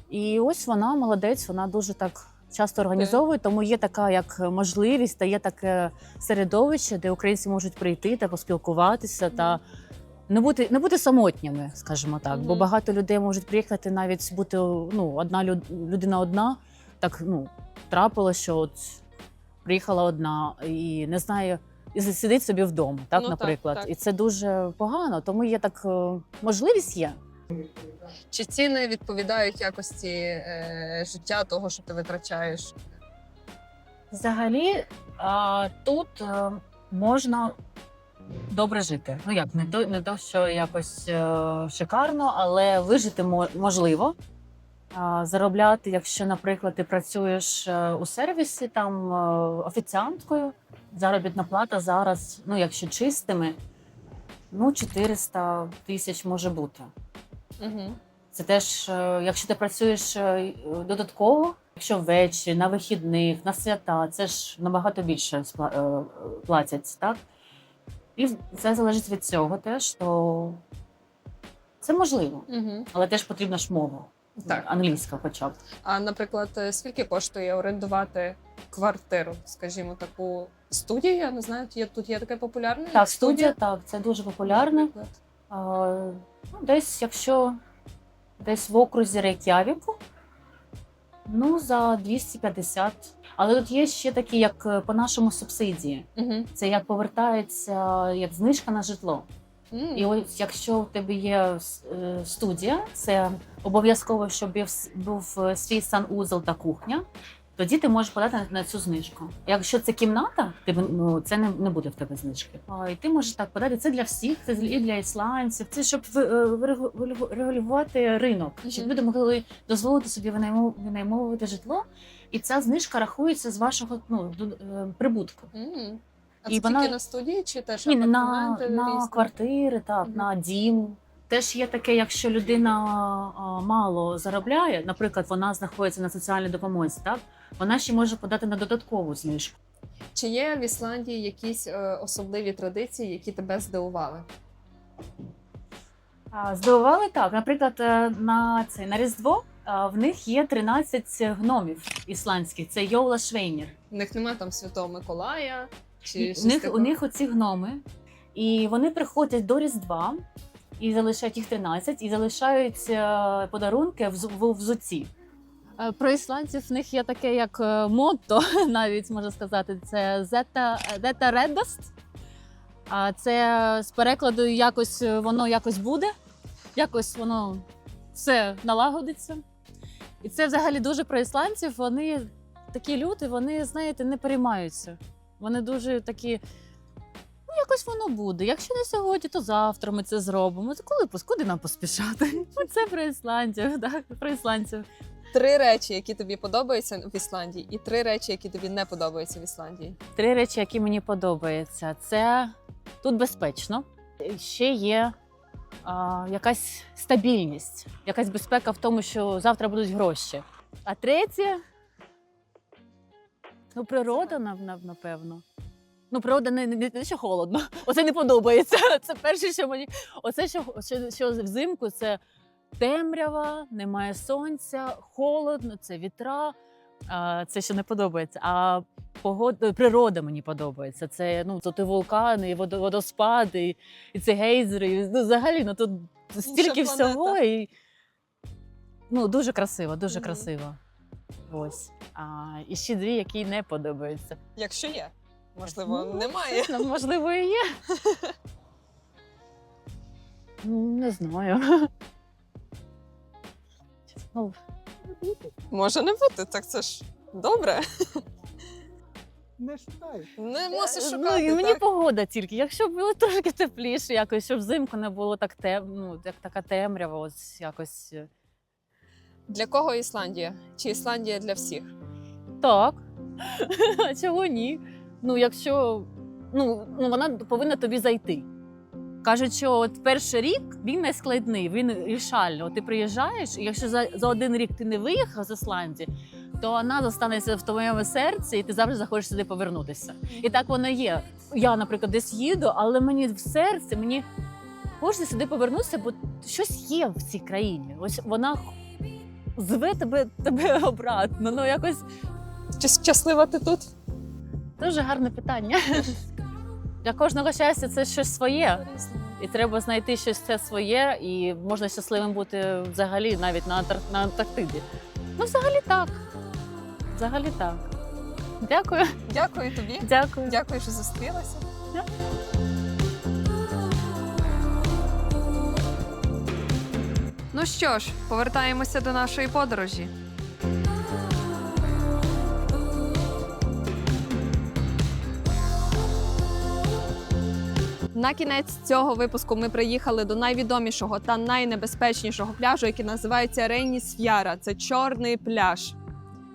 І ось вона молодець, вона дуже так часто організовують, тому є така як можливість та є таке середовище, де українці можуть прийти та поспілкуватися та не бути самотніми, скажімо так. Бо багато людей можуть приїхати, навіть бути одна людина одна. Так трапилося, що от приїхала одна і не знає, і сидить собі вдома, так, наприклад. Так. І це дуже погано, тому є так можливість є. Чи ціни відповідають якості життя того, що ти витрачаєш? Взагалі тут можна добре жити. Як, не то, що якось шикарно, але вижити можливо. Заробляти, якщо, наприклад, ти працюєш у сервісі, там офіціанткою, заробітна плата зараз, якщо чистими, 400 тисяч може бути. Це теж, якщо ти працюєш додатково, якщо ввечері, на вихідних, на свята, це ж набагато більше платять, так? І це залежить від цього теж, то це можливо, але теж потрібна ж мова, англійська хоча б. А, наприклад, скільки коштує орендувати квартиру, скажімо, таку студію, я не знаю, тут є таке популярне? Так, студія, так, це дуже популярне. Десь в окрузі Рейк'явіку, за 250. Але тут є ще такі, як по-нашому, субсидії. Це як повертається, як знижка на житло. І ось якщо у тебе є студія, це обов'язково, щоб був свій санузел та кухня, тоді ти можеш подати на цю знижку. Якщо це кімната, це не буде в тебе знижки. І ти можеш так подати. Це для всіх, це і для ісландців, це щоб регулювати ринок, щоб люди могли дозволити собі винаймовувати житло, і ця знижка рахується з вашого прибутку. А це тільки на студії чи теж апартаменти? На квартири, так, на дім. Теж є таке, якщо людина мало заробляє, наприклад, вона знаходиться на соціальній допомозі, так, вона ще може подати на додаткову знижку. Чи є в Ісландії якісь особливі традиції, які тебе здивували? Здивували так. Наприклад, на Різдво в них є 13 гномів ісландських. Це Йола Швейнір. У них немає там Святого Миколая? У них оці гноми. І вони приходять до Різдва, і залишають їх 13, і залишають подарунки в взутті. Про ісландців в них є таке, як мотто, навіть можна сказати, це «Зета Редост». А це з перекладу воно якось буде, якось воно все налагодиться. І це взагалі дуже про ісландців. Вони такі люди, вони, знаєте, не переймаються. Вони дуже такі, якось воно буде. Якщо не сьогодні, то завтра ми це зробимо. Куди нам поспішати? Це про ісландців, так, про ісландців. 3 речі, які тобі подобаються в Ісландії, і 3 речі, які тобі не подобаються в Ісландії. 3 речі, які мені подобаються. Це тут безпечно. Ще є якась стабільність, якась безпека в тому, що завтра будуть гроші. А третє, ну, природа, напевно. Ну, природа не що холодно. Оце не подобається. Це перше, що мені. Оце, що взимку, це темрява, немає сонця, холодно, це вітра. Це що не подобається. А природа мені подобається. Це тут і вулкани, і водоспади, і це гейзери. І, взагалі, тут стільки всього. І, дуже красиво, дуже красиво. Ось. І ще 2, які не подобаються. Якщо є. Можливо, немає. Можливо, і є. Не знаю. Може не бути, так це ж добре. Не шукай. Не мусиш шукати, Мені так? погода тільки. Якщо було трошки тепліше, якось, щоб взимку не було так як така темрява, ось якось. Для кого Ісландія? Чи Ісландія для всіх? Так. А чого ні? Якщо вона повинна тобі зайти. Кажуть, що от перший рік він найскладний, він рішальний. Ти приїжджаєш, і якщо за 1 рік ти не виїхав з Ісландії, то вона залишиться в твоєму серці, і ти завжди захочеш сюди повернутися. І так воно є. Я, наприклад, десь їду, але мені в серці, мені хочеться сюди повернутися, бо щось є в цій країні. Ось вона зве тебе обратно. Якось Чи щаслива ти тут? дуже гарне питання. Для кожного щастя це щось своє. І треба знайти щось це своє, і можна щасливим бути взагалі навіть на Антарктиді. Взагалі так. Взагалі так. Дякую. Дякую тобі. Дякую. Дякую, що зустрілася. Ну що ж, повертаємося до нашої подорожі. На кінець цього випуску ми приїхали до найвідомішого та найнебезпечнішого пляжу, який називається Рейнісф'яра. Це чорний пляж.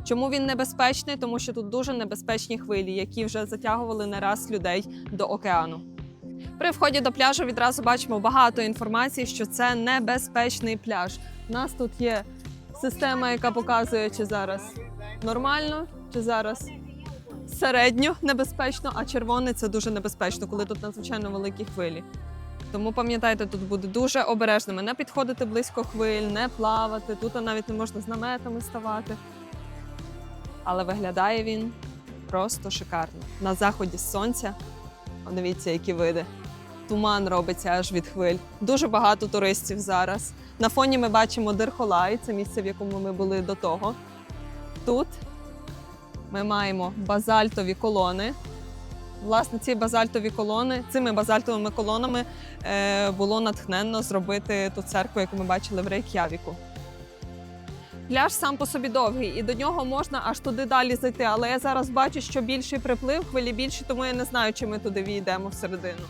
Чому він небезпечний? Тому що тут дуже небезпечні хвилі, які вже затягували не раз людей до океану. При вході до пляжу відразу бачимо багато інформації, що це небезпечний пляж. У нас тут є система, яка показує, чи зараз нормально, чи зараз середньо небезпечно, а червоний – це дуже небезпечно, коли тут надзвичайно великі хвилі. Тому пам'ятайте, тут бути дуже обережними, не підходити близько хвиль, не плавати, тут навіть не можна з наметами ставати. Але виглядає він просто шикарно. На заході сонця, дивіться, які види. Туман робиться аж від хвиль. Дуже багато туристів зараз. На фоні ми бачимо Дирхолай, це місце, в якому ми були до того. Тут ми маємо базальтові колони. Власне, цими базальтовими колонами було натхненно зробити ту церкву, яку ми бачили в Рейк'явіку. Пляж сам по собі довгий, і до нього можна аж туди далі зайти. Але я зараз бачу, що більший приплив, хвилі більші, тому я не знаю, чи ми туди війдемо всередину.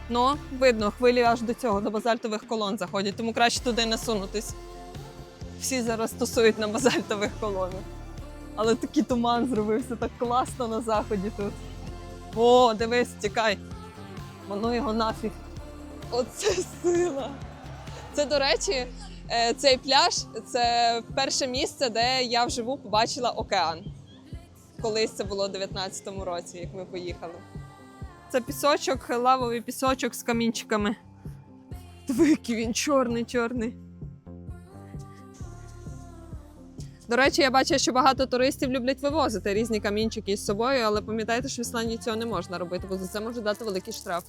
Ну, видно, хвилі аж до цього, до базальтових колон заходять, тому краще туди не сунутись. Всі зараз тусують на базальтових колонах. Але такий туман зробився, так класно на заході тут. О, дивись, тікай. Воно його нафіг. Оце сила. Це, до речі, цей пляж – це перше місце, де я вживу побачила океан. Колись це було у 19-му році, як ми поїхали. Це пісочок, лавовий пісочок з камінчиками. Диви, який він чорний. До речі, я бачу, що багато туристів люблять вивозити різні камінчики із собою, але пам'ятайте, що в Ісландії цього не можна робити, бо за це може дати великий штраф.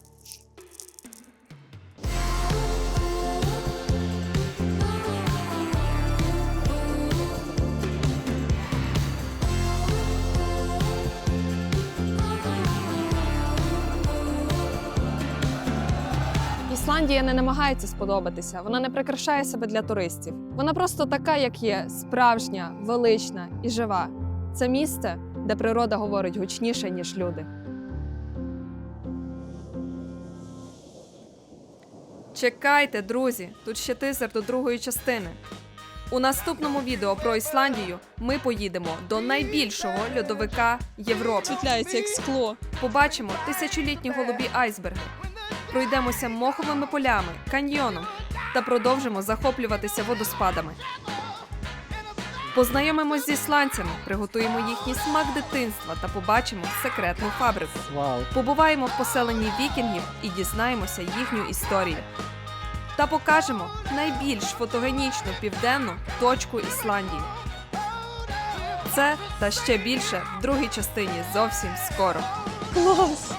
Ісландія не намагається сподобатися, вона не прикрашає себе для туристів. Вона просто така, як є, справжня, велична і жива. Це місце, де природа говорить гучніше, ніж люди. Чекайте, друзі, тут ще тизер до другої частини. У наступному відео про Ісландію ми поїдемо до найбільшого льодовика Європи. Світляється як скло. Побачимо тисячолітні голубі айсберги, пройдемося моховими полями, каньйоном та продовжимо захоплюватися водоспадами. Познайомимось з ісландцями, приготуємо їхній смак дитинства та побачимо секретну фабрику. Вау. Побуваємо в поселенні вікінгів і дізнаємося їхню історію. Та покажемо найбільш фотогенічну південну точку Ісландії. Це та ще більше в другій частині зовсім скоро. Клас!